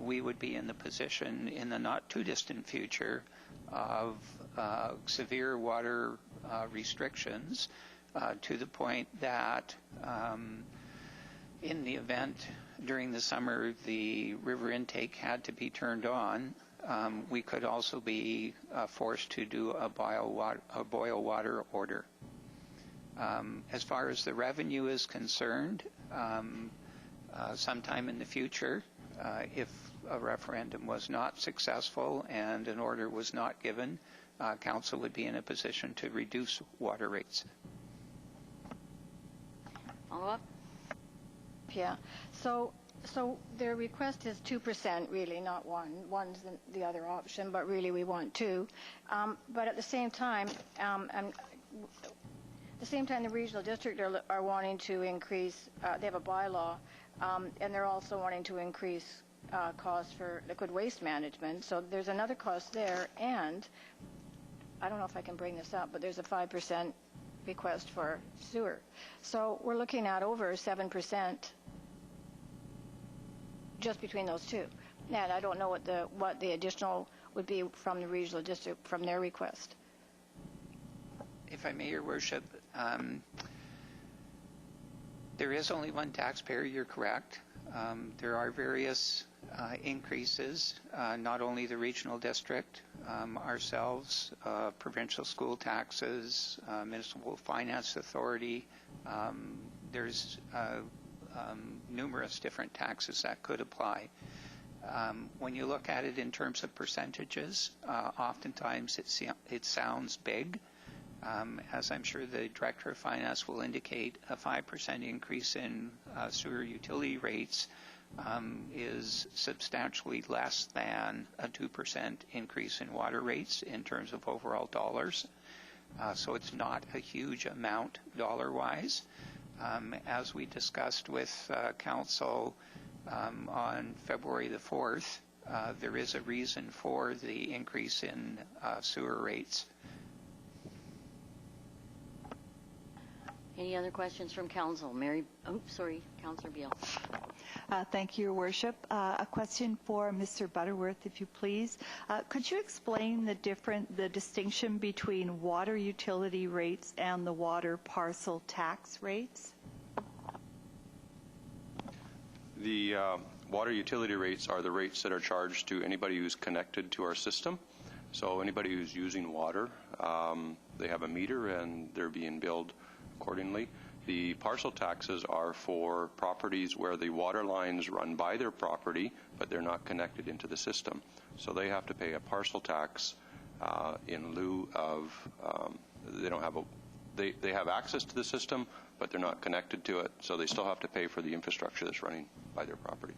we would be in the position in the not too distant future of severe water restrictions to the point that in the event during the summer the river intake had to be turned on, we could also be forced to do a boil water order. As far as the revenue is concerned, sometime in the future, if a referendum was not successful and an order was not given, Council would be in a position to reduce water rates. Follow-up? Yeah. So their request is 2%, really, not 1. 1's the other option, but really we want 2. But at the same time, the regional district are wanting to increase. They have a bylaw, and they're also wanting to increase costs for liquid waste management. So there's another cost there, and I don't know if I can bring this up, but there's a 5% request for sewer. So we're looking at over 7%. Just between those two. And I don't know what the additional would be from the regional district from their request. If I may, Your Worship, there is only one taxpayer, you're correct. There are various increases, not only the regional district, ourselves, provincial school taxes, municipal finance authority. There's numerous different taxes that could apply. When you look at it in terms of percentages, oftentimes it sounds big. As I'm sure the Director of Finance will indicate, a 5% increase in sewer utility rates is substantially less than a 2% increase in water rates in terms of overall dollars. So it's not a huge amount dollar-wise. As we discussed with Council on February the 4th, there is a reason for the increase in sewer rates. Any other questions from Council? Councillor Beale. Thank you, Your Worship. A question for Mr. Butterworth, if you please. Could you explain the distinction between water utility rates and the water parcel tax rates? The water utility rates are the rates that are charged to anybody who's connected to our system. So anybody who's using water, they have a meter and they're being billed accordingly. The parcel taxes are for properties where the water lines run by their property, but they're not connected into the system. So they have to pay a parcel tax in lieu of, they have access to the system, but they're not connected to it, so they still have to pay for the infrastructure that's running by their property.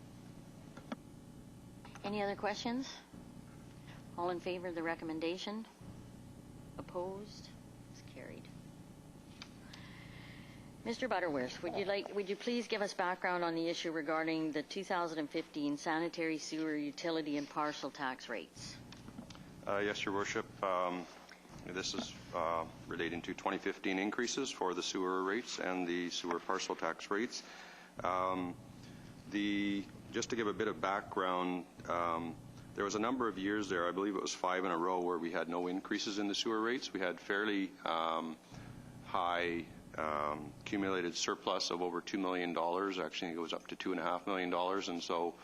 Any other questions? All in favor of the recommendation? Opposed? It's carried. Mr. Butterworth, would you please give us background on the issue regarding the 2015 sanitary sewer utility and parcel tax rates? Yes, Your Worship. This is relating to 2015 increases for the sewer rates and the sewer parcel tax rates. Just to give a bit of background, there was a number of years there, I believe it was 5 in a row, where we had no increases in the sewer rates. We had fairly high accumulated surplus of over $2 million. Actually, it goes up to $2.5 million, and so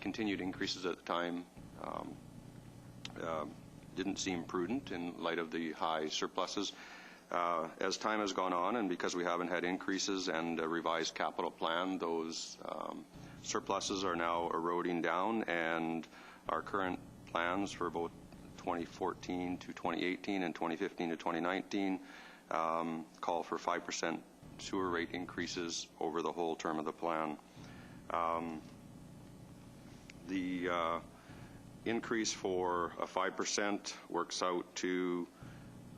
continued increases at the time didn't seem prudent in light of the high surpluses. As time has gone on, and because we haven't had increases and a revised capital plan, those surpluses are now eroding down, and our current plans for both 2014 to 2018 and 2015 to 2019 call for 5% sewer rate increases over the whole term of the plan. The increase for a 5% works out to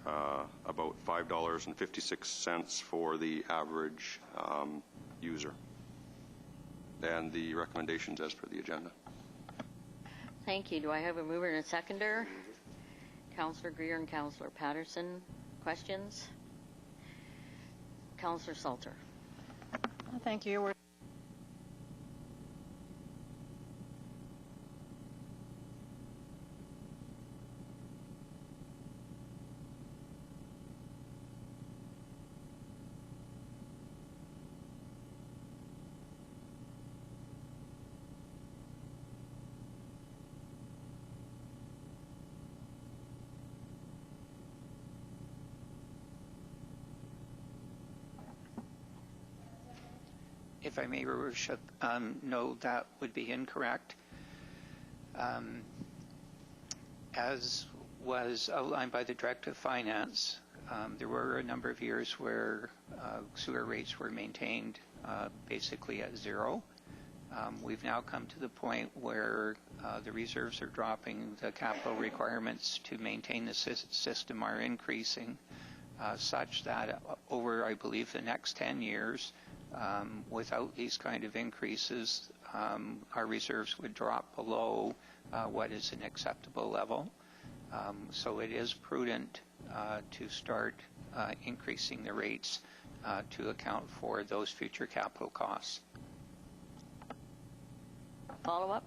about $5.56 for the average user. And the recommendations as per the agenda. Thank you. Do I have a mover and a seconder? Councillor Greer and Councillor Patterson. Questions? Councillor Salter. Thank you. If I may, Your Worship, no, that would be incorrect. As was outlined by the Director of Finance, there were a number of years where sewer rates were maintained basically at zero. We've now come to the point where the reserves are dropping, the capital requirements to maintain the system are increasing, such that over, I believe, the next 10 years, without these kind of increases, our reserves would drop below what is an acceptable level. So it is prudent to start increasing the rates to account for those future capital costs. Follow-up?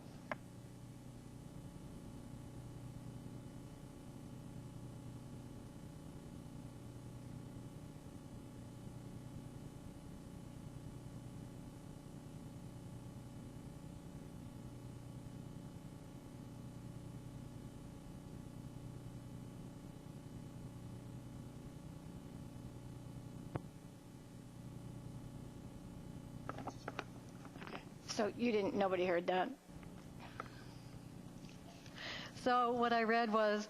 So nobody heard that. So what I read was,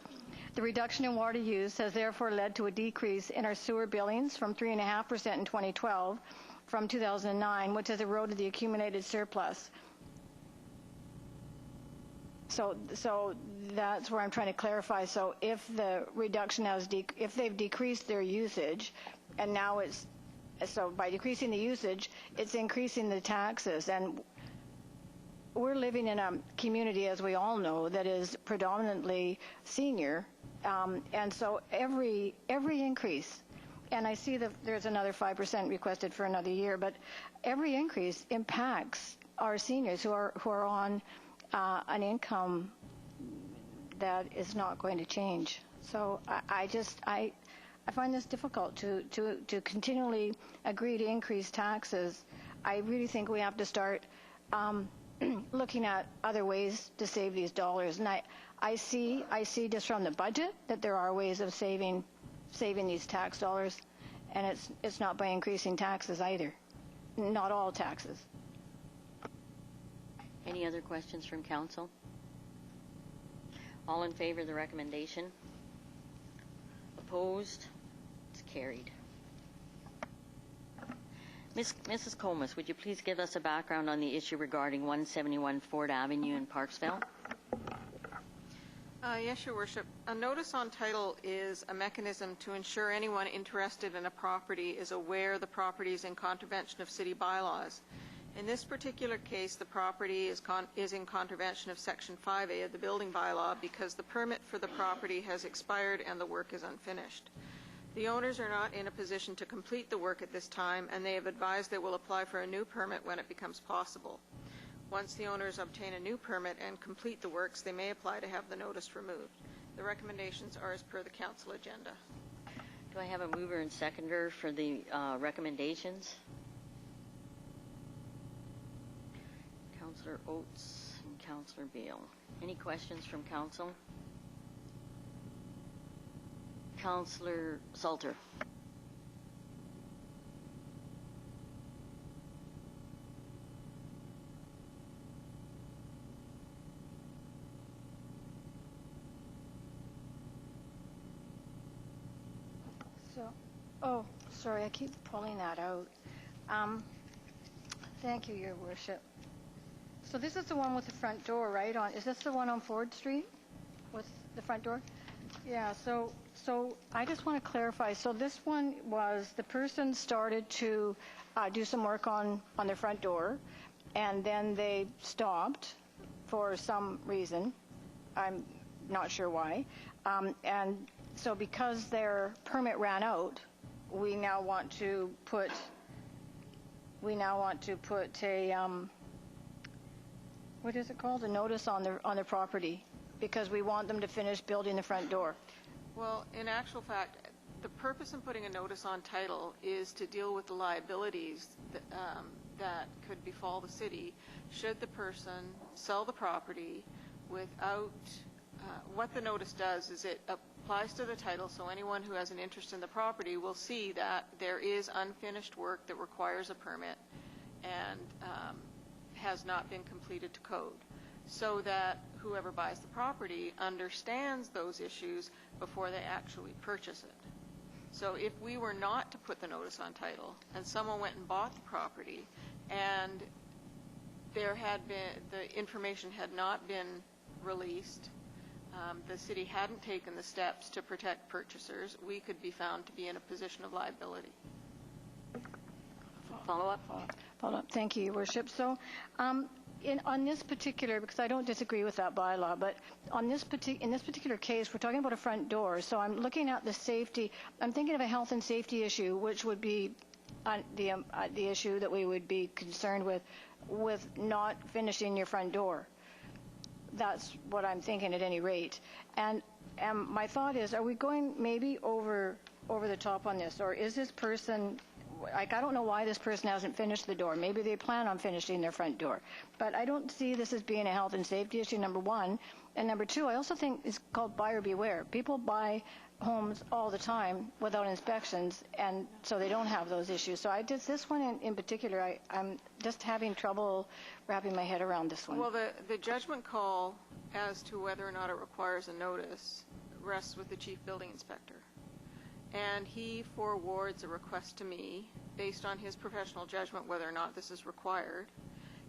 the reduction in water use has therefore led to a decrease in our sewer billings from 3.5% in 2012 from 2009, which has eroded the accumulated surplus. So that's where I'm trying to clarify. So if the reduction has, if they've decreased their usage, and now so by decreasing the usage, it's increasing the taxes. And we're living in a community, as we all know, that is predominantly senior. And so every increase, and I see that there's another 5% requested for another year, but every increase impacts our seniors who are on an income that is not going to change. So I find this difficult to continually agree to increase taxes. I really think we have to start looking at other ways to save these dollars. And I see just from the budget that there are ways of saving these tax dollars. And it's not by increasing taxes either. Not all taxes. Any other questions from council? All in favor of the recommendation? Opposed? It's carried. Mrs. Comas, would you please give us a background on the issue regarding 171 Ford Avenue in Parksville? Yes, Your Worship. A notice on title is a mechanism to ensure anyone interested in a property is aware the property is in contravention of city bylaws. In this particular case, the property is in contravention of Section 5A of the building bylaw because the permit for the property has expired and the work is unfinished. The owners are not in a position to complete the work at this time, and they have advised they will apply for a new permit when it becomes possible. Once the owners obtain a new permit and complete the works, they may apply to have the notice removed. The recommendations are as per the council agenda. Do I have a mover and seconder for the recommendations? Councillor Oates and Councillor Beale. Any questions from council? Councillor Salter. Oh, sorry, I keep pulling that out. Thank you, Your Worship. So this is the one with the front door, right? Is this the one on Ford Street with the front door? Yeah, so I just want to clarify. So this one was the person started to do some work on their front door, and then they stopped for some reason. I'm not sure why. And so because their permit ran out, we now want to put a what is it called? A notice on their property, because we want them to finish building the front door. Well, in actual fact, the purpose in putting a notice on title is to deal with the liabilities that could befall the city should the person sell the property without, what the notice does is it applies to the title, so anyone who has an interest in the property will see that there is unfinished work that requires a permit and has not been completed to code, so that whoever buys the property understands those issues before they actually purchase it. So if we were not to put the notice on title and someone went and bought the property and there had been, the information had not been released, the city hadn't taken the steps to protect purchasers, we could be found to be in a position of liability. Follow up? Follow up. Thank you, Your Worship. So on this particular, because I don't disagree with that bylaw, but in this particular case, we're talking about a front door. So I'm looking at the safety. I'm thinking of a health and safety issue, which would be the issue that we would be concerned with not finishing your front door. That's what I'm thinking at any rate. And my thought is, are we going maybe over the top on this, or is this person, like, I don't know why this person hasn't finished the door. Maybe they plan on finishing their front door. But I don't see this as being a health and safety issue, number one. And number two, I also think it's called buyer beware. People buy homes all the time without inspections, and so they don't have those issues. So this one in particular, I'm just having trouble wrapping my head around this one. Well, the judgment call as to whether or not it requires a notice rests with the chief building inspector. And he forwards a request to me based on his professional judgment whether or not this is required.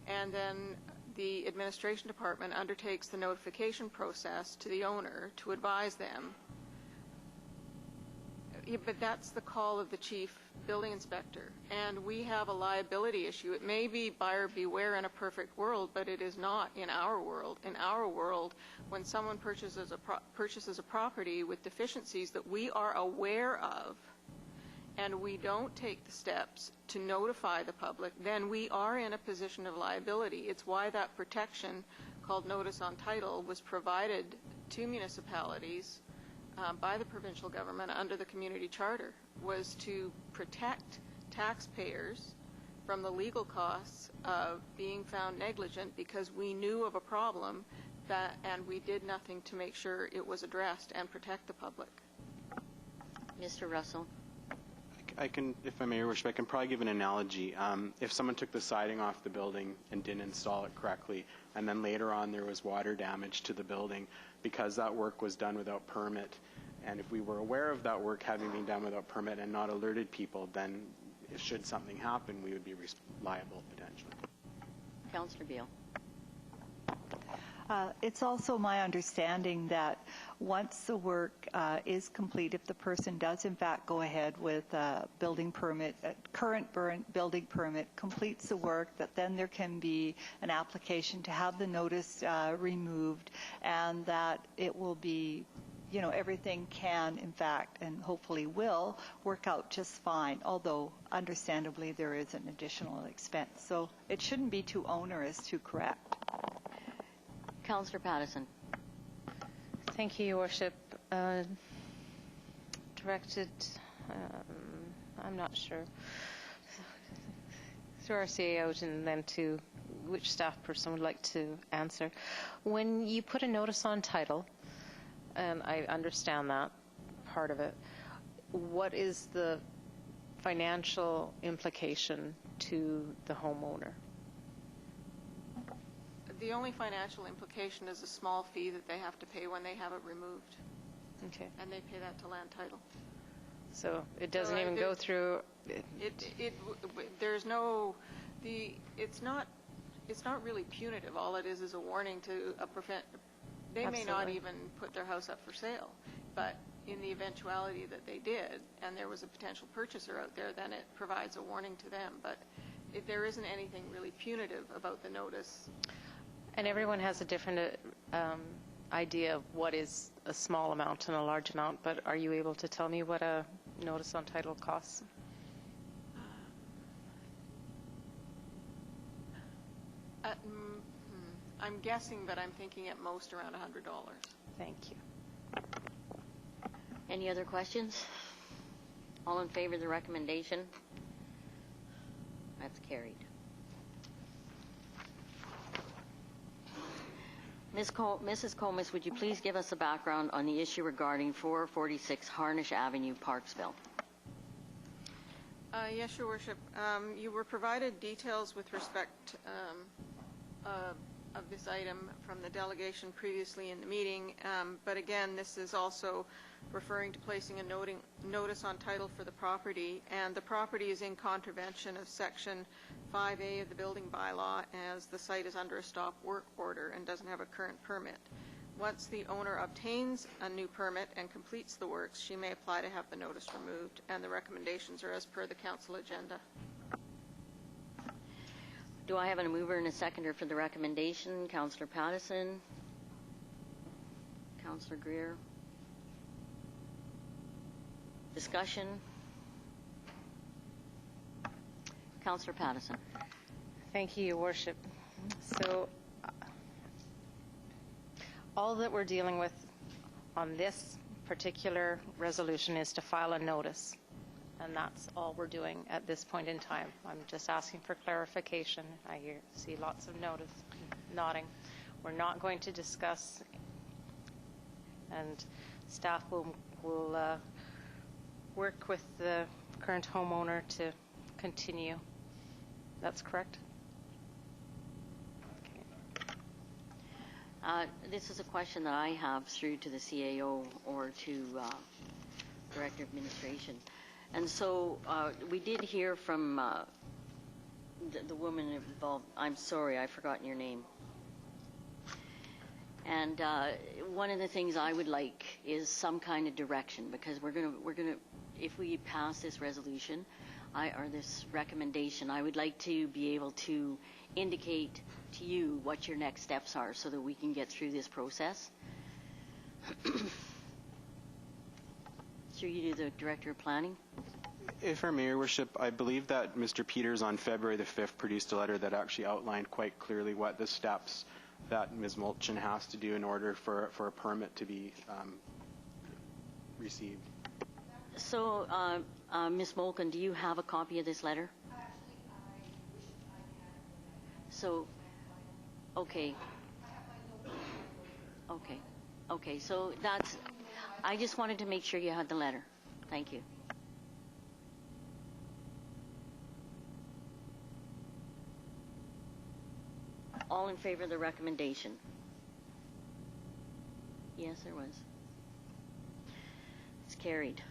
And then the administration department undertakes the notification process to the owner to advise them. But that's the call of the chief building inspector. And we have a liability issue. It may be buyer beware in a perfect world, but it is not in our world. In our world, when someone purchases a property with deficiencies that we are aware of, and we don't take the steps to notify the public, then we are in a position of liability. It's why that protection called notice on title was provided to municipalities by the provincial government under the community charter, was to protect taxpayers from the legal costs of being found negligent because we knew of a problem and we did nothing to make sure it was addressed and protect the public. Mr. Russell. I can, if I may, Your Worship, I can probably give an analogy. If someone took the siding off the building and didn't install it correctly, and then later on there was water damage to the building because that work was done without permit, and if we were aware of that work having been done without permit and not alerted people, then should something happen, we would be liable potentially. Councillor Beale. It's also my understanding that once the work is complete, if the person does in fact go ahead with a building permit, a current building permit, completes the work, that then there can be an application to have the notice removed, and that it will be, you know, everything can in fact and hopefully will work out just fine, although understandably there is an additional expense. So it shouldn't be too onerous to correct. Councillor Pattison. Thank you, Your Worship. Directed, I'm not sure, through our CAO and then to which staff person would like to answer. When you put a notice on title, and I understand that part of it, what is the financial implication to the homeowner? The only financial implication is a small fee that they have to pay when they have it removed. Okay. And they pay that to land title. So it doesn't even go through. There's no, it's not really punitive. All it is a warning to prevent. They may not even put their house up for sale, but in the eventuality that they did, and there was a potential purchaser out there, then it provides a warning to them. But there isn't anything really punitive about the notice. And everyone has a different idea of what is a small amount and a large amount, but are you able to tell me what a notice on title costs? I'm guessing, but I'm thinking at most around $100. Thank you. Any other questions? All in favor of the recommendation? That's carried. Mrs. Comas, would you please give us a background on the issue regarding 446 Harnish Avenue, Parksville? Yes, Your Worship. You were provided details with respect of this item from the delegation previously in the meeting, but again, this is also referring to placing a notice on title for the property, and the property is in contravention of Section 5A of the building bylaw, as the site is under a stop work order and doesn't have a current permit. Once the owner obtains a new permit and completes the works, she may apply to have the notice removed, and the recommendations are as per the council agenda. Do I have a mover and a seconder for the recommendation? Councillor Pattison. Councillor Greer. Discussion. Councillor Pattison. Thank you, Your Worship. So all that we're dealing with on this particular resolution is to file a notice, and that's all we're doing at this point in time. I'm just asking for clarification. I see lots of nodding. We're not going to discuss, and staff will work with the current homeowner to continue. That's correct? This is a question that I have through to the CAO or to Director of Administration. And so we did hear from the woman involved. I'm sorry, I've forgotten your name. And one of the things I would like is some kind of direction, because we're gonna if we pass this resolution or this recommendation, I would like to be able to indicate to you what your next steps are so that we can get through this process. Through you to the Director of Planning. If I may, Your Worship, I believe that Mr. Peters on February the 5th produced a letter that actually outlined quite clearly what the steps that Ms. Molchan has to do in order for a permit to be received. So, Ms. Molchan, do you have a copy of this letter? Actually, I wish I had. So, okay. I have my notes. Okay, so that's, I just wanted to make sure you had the letter. Thank you. in favor of the recommendation? Yes, there was. It's carried.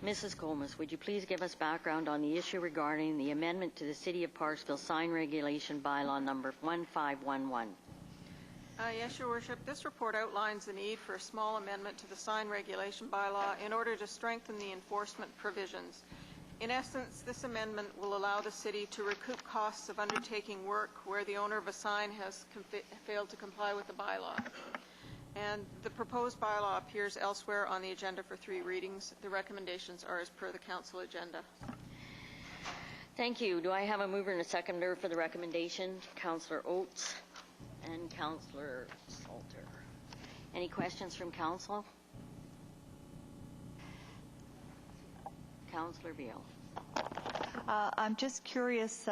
Mrs. Comas, would you please give us background on the issue regarding the amendment to the City of Parksville Sign Regulation Bylaw number 1511? Yes, Your Worship. This report outlines the need for a small amendment to the sign regulation bylaw in order to strengthen the enforcement provisions. In essence, this amendment will allow the city to recoup costs of undertaking work where the owner of a sign has failed to comply with the bylaw. And the proposed bylaw appears elsewhere on the agenda for 3 readings. The recommendations are as per the council agenda. Thank you. Do I have a mover and a seconder for the recommendation? Councillor Oates and Councillor Salter. Any questions from council? Councillor Beal. I'm just curious,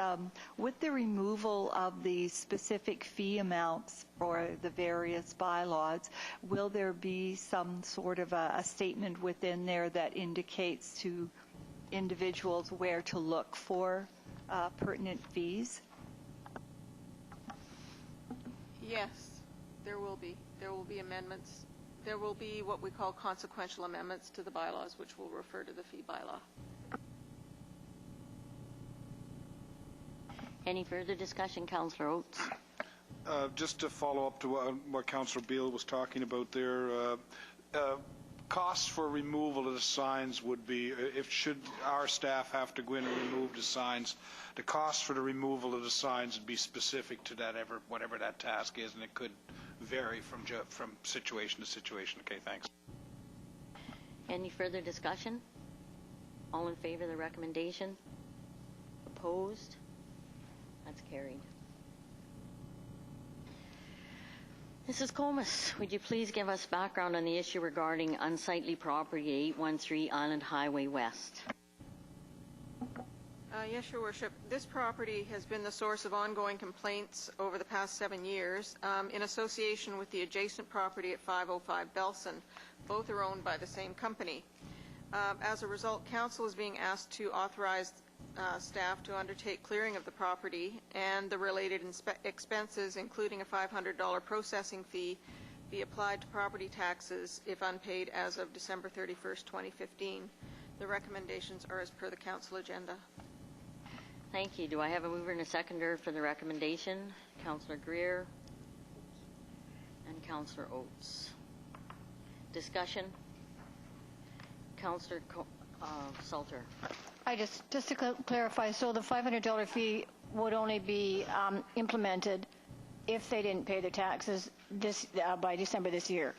with the removal of the specific fee amounts for the various bylaws, will there be some sort of a statement within there that indicates to individuals where to look for pertinent fees? Yes, there will be. There will be amendments. There will be what we call consequential amendments to the bylaws, which will refer to the fee bylaw. Any further discussion, Councillor Oates? Just to follow up to what Councillor Beal was talking about there, costs for removal of the signs would be, should our staff have to go in and remove the signs, the cost for the removal of the signs would be specific to that, whatever that task is, and it could vary from situation to situation. Okay, thanks. Any further discussion? All in favor of the recommendation? Opposed? That's carried. Mrs. Comas, would you please give us background on the issue regarding unsightly property 813 Island Highway West? Yes, Your Worship. This property has been the source of ongoing complaints over the past 7 years in association with the adjacent property at 505 Belson. Both are owned by the same company. As a result, Council is being asked to authorize staff to undertake clearing of the property and the related expenses, including a $500 processing fee, be applied to property taxes if unpaid as of December 31st, 2015. The recommendations are as per the council agenda. Thank you. Do I have a mover and a seconder for the recommendation? Councillor Greer and Councillor Oates. Discussion? Councillor Salter. Just to clarify, so the $500 fee would only be implemented if they didn't pay their taxes by December this year?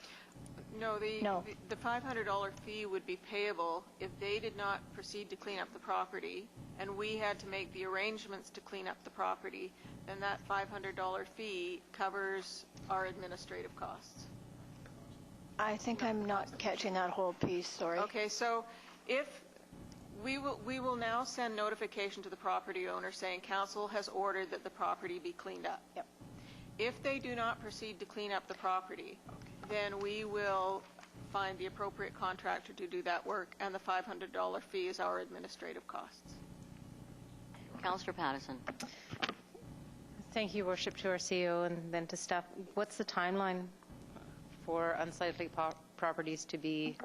No, the $500 fee would be payable if they did not proceed to clean up the property, and we had to make the arrangements to clean up the property. Then that $500 fee covers our administrative costs. I think I'm not catching that whole piece, sorry. Okay, so if we will now send notification to the property owner saying council has ordered that the property be cleaned up. Yep. If they do not proceed to clean up the property, then we will find the appropriate contractor to do that work, and the $500 fee is our administrative costs. Councillor Patterson. Thank you, Worship, to our CEO and then to staff. What's the timeline for unsightly properties to be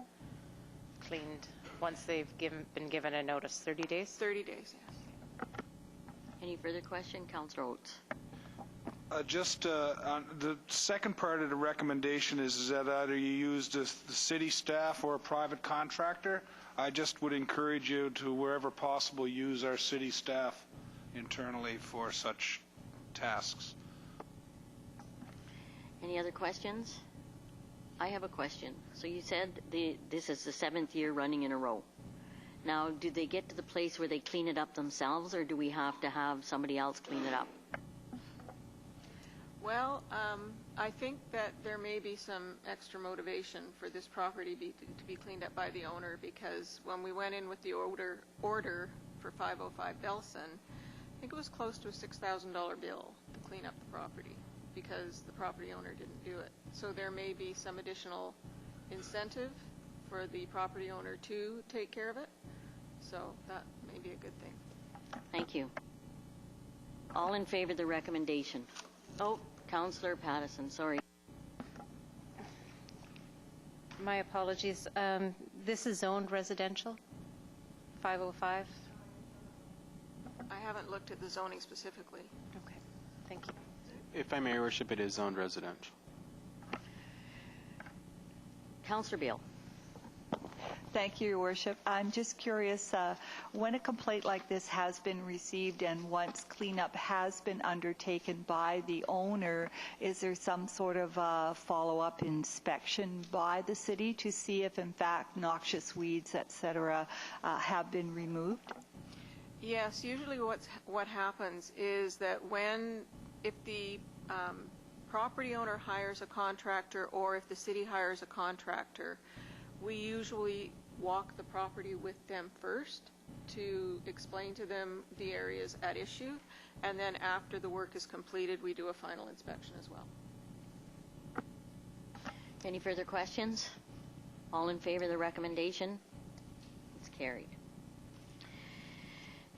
cleaned once they've been given a notice? 30 days? 30 days, yes. Any further question? Councillor Oates. Just on the second part of the recommendation is that either you use the city staff or a private contractor. I just would encourage you to, wherever possible, use our city staff internally for such tasks. Any other questions? I have a question. So you said this is the 7th year running in a row. Now, do they get to the place where they clean it up themselves, or do we have to have somebody else clean it up? Well, I think that there may be some extra motivation for this property to be cleaned up by the owner, because when we went in with the order for 505 Belson, I think it was close to a $6,000 bill to clean up the property because the property owner didn't do it. So there may be some additional incentive for the property owner to take care of it. So that may be a good thing. Thank you. All in favor of the recommendation? Oh, Councillor Pattison, sorry. My apologies. This is zoned residential, 505? I haven't looked at the zoning specifically. Okay, thank you. If I may, Your Worship, it is zoned residential. Councillor Beale. Thank you, Your Worship. I'm just curious, when a complaint like this has been received and once cleanup has been undertaken by the owner, is there some sort of follow-up inspection by the city to see if, in fact, noxious weeds, et cetera, have been removed? Yes, usually what happens is that if the property owner hires a contractor or if the city hires a contractor, we usually walk the property with them first to explain to them the areas at issue, and then after the work is completed, we do a final inspection as well. Any further questions? All in favor of the recommendation? It's carried.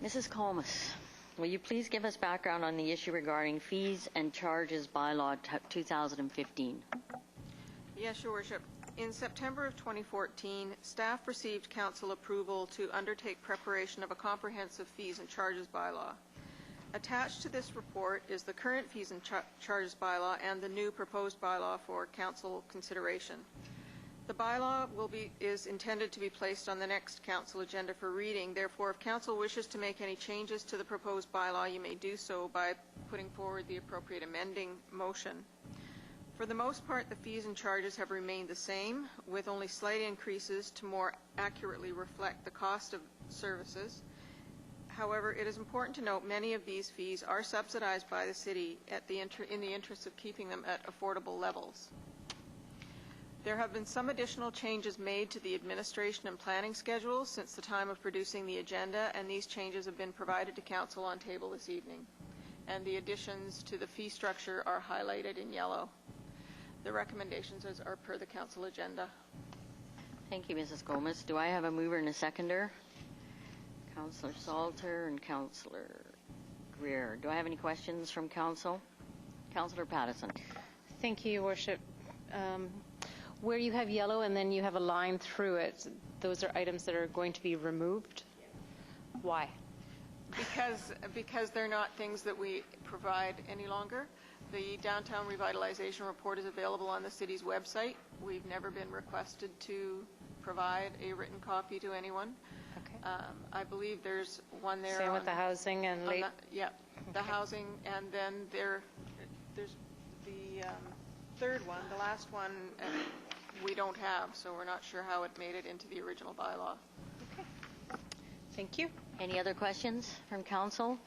Mrs. Comas, will you please give us background on the issue regarding fees and charges bylaw 2015? Yes, Your Worship. In September of 2014, staff received council approval to undertake preparation of a comprehensive fees and charges bylaw. Attached to this report is the current fees and charges bylaw and the new proposed bylaw for council consideration. The bylaw is intended to be placed on the next council agenda for reading. Therefore, if council wishes to make any changes to the proposed bylaw, you may do so by putting forward the appropriate amending motion. For the most part, the fees and charges have remained the same, with only slight increases to more accurately reflect the cost of services. However, it is important to note many of these fees are subsidized by the city in the interest of keeping them at affordable levels. There have been some additional changes made to the administration and planning schedules since the time of producing the agenda, and these changes have been provided to council on table this evening. And the additions to the fee structure are highlighted in yellow. The recommendations are per the council agenda. Thank you, Mrs. Gomez. Do I have a mover and a seconder? Councillor Salter and Councillor Greer. Do I have any questions from council? Councillor Pattison. Thank you, Your Worship. Where you have yellow and then you have a line through it, those are items that are going to be removed? Why? Because they're not things that we provide any longer. The downtown revitalization report is available on the city's website. We've never been requested to provide a written copy to anyone. Okay. I believe there's one there. Same with the housing and late. The housing, and then there's the third one, the last one. We don't have, so we're not sure how it made it into the original bylaw. Okay. Thank you. Any other questions from council?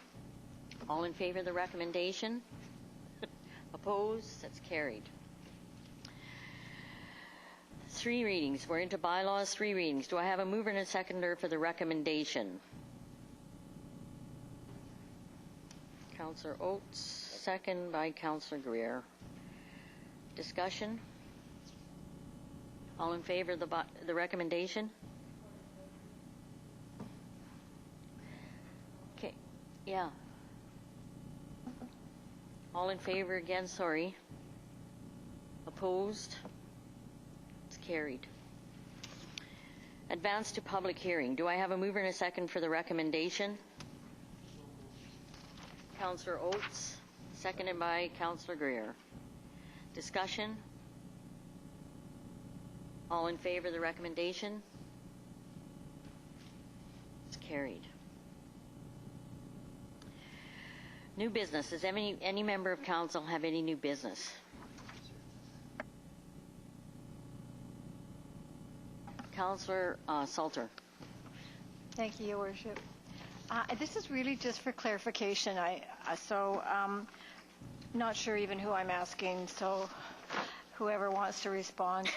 All in favor of the recommendation? Opposed? That's carried. 3 readings. We're into bylaws, 3 readings. Do I have a mover and a seconder for the recommendation? Councillor Oates, second by Councillor Greer. Discussion? All in favor of the recommendation? Okay. Yeah. All in favor again, sorry. Opposed? It's carried. Advance to public hearing. Do I have a mover and a second for the recommendation? Councillor Oates, seconded by Councillor Greer. Discussion? All in favor of the recommendation? It's carried. New business. Does any member of council have any new business? Councillor Salter. Thank you, Your Worship. This is really just for clarification. Not sure even who I'm asking, so whoever wants to respond.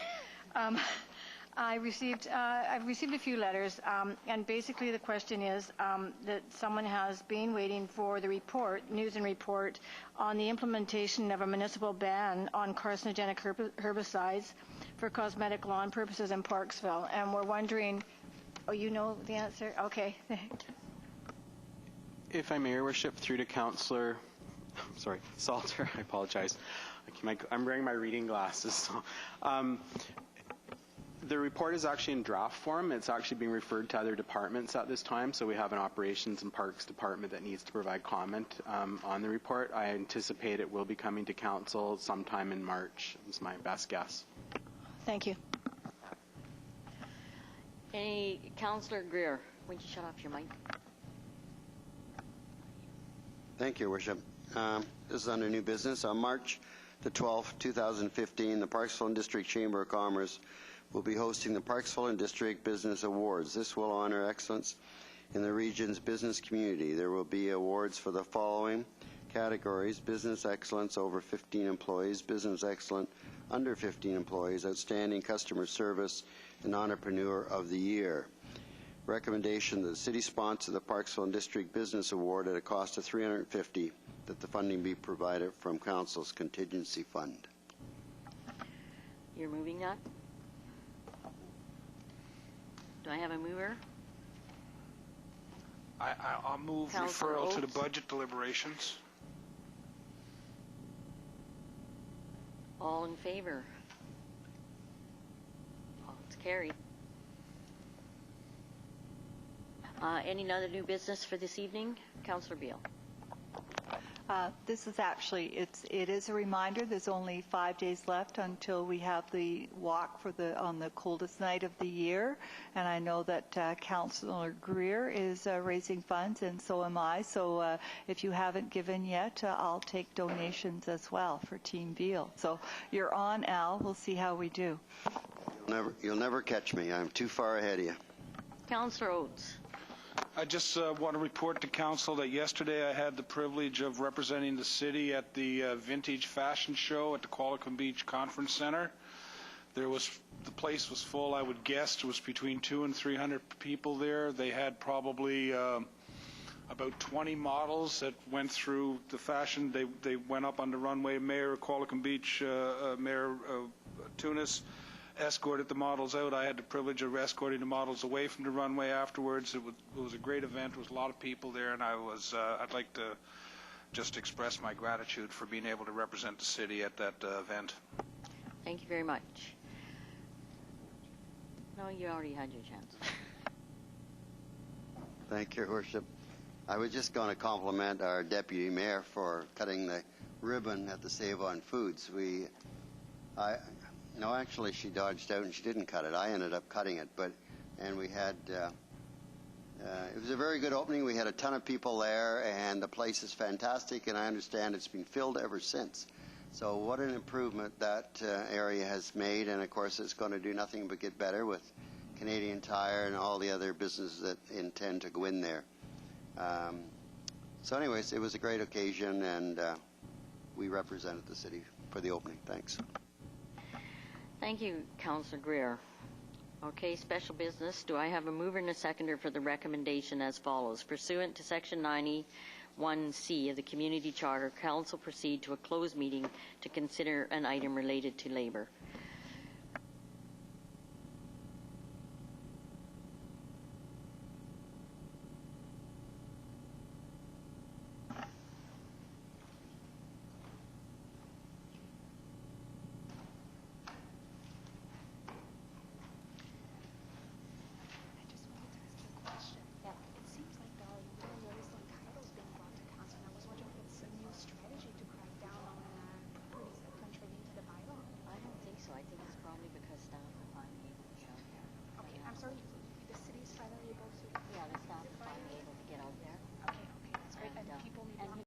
I've received a few letters, and basically the question is that someone has been waiting for the report, news and report, on the implementation of a municipal ban on carcinogenic herbicides for cosmetic lawn purposes in Parksville, and we're wondering, oh, you know the answer? Okay. If I may, Your Worship, through to Councillor, sorry, Salter, I apologize. I'm wearing my reading glasses. So, the report is actually in draft form. It's actually being referred to other departments at this time, so we have an Operations and Parks department that needs to provide comment on the report. I anticipate it will be coming to Council sometime in March, is my best guess. Thank you. Councillor Greer, would you shut off your mic? Thank you, Your Worship. This is under new business. On March the 12th, 2015, the Parksville and District Chamber of Commerce will be hosting the Parksville and District Business Awards. This will honor excellence in the region's business community. There will be awards for the following categories: Business Excellence over 15 employees, Business Excellence under 15 employees, Outstanding Customer Service, and Entrepreneur of the Year. Recommendation that the City sponsor the Parksville and District Business Award at a cost of $350, that the funding be provided from Council's contingency fund. You're moving that? Do I have a mover? I'll move Councillor referral to the Oates? budget deliberations. All in favor? It's carried. Any other new business for this evening? Councillor Beale. This is actually, it is a reminder, there's only 5 days left until we have the walk on the coldest night of the year, and I know that Councillor Greer is raising funds, and so am I, so if you haven't given yet, I'll take donations as well for Team Beale. So you're on, Al. We'll see how we do. You'll never catch me. I'm too far ahead of you. Councillor Oates. I just want to report to Council that yesterday I had the privilege of representing the city at the Vintage Fashion Show at the Qualicum Beach Conference Center. The place was full. I would guess it was between 200 and 300 people there. They had probably about 20 models that went through the fashion. They went up on the runway. Mayor of Qualicum Beach, Mayor Tunis, escorted the models out. I had the privilege of escorting the models away from the runway afterwards. It was a great event. There was a lot of people there, and I'd like to just express my gratitude for being able to represent the city at that event. Thank you very much. No, you already had your chance. Thank you, Your Worship. I was just going to compliment our Deputy Mayor for cutting the ribbon at the Save On Foods. No, actually, she dodged out and she didn't cut it. I ended up cutting it, and we had. It was a very good opening. We had a ton of people there, and the place is fantastic. And I understand it's been filled ever since. So what an improvement that area has made, and of course, it's going to do nothing but get better with Canadian Tire and all the other businesses that intend to go in there. So, anyways, it was a great occasion, and we represented the city for the opening. Thanks. Thank you, Councillor Greer. Okay, special business. Do I have a mover and a seconder for the recommendation as follows? Pursuant to Section 91C of the Community Charter, Council proceed to a closed meeting to consider an item related to labor.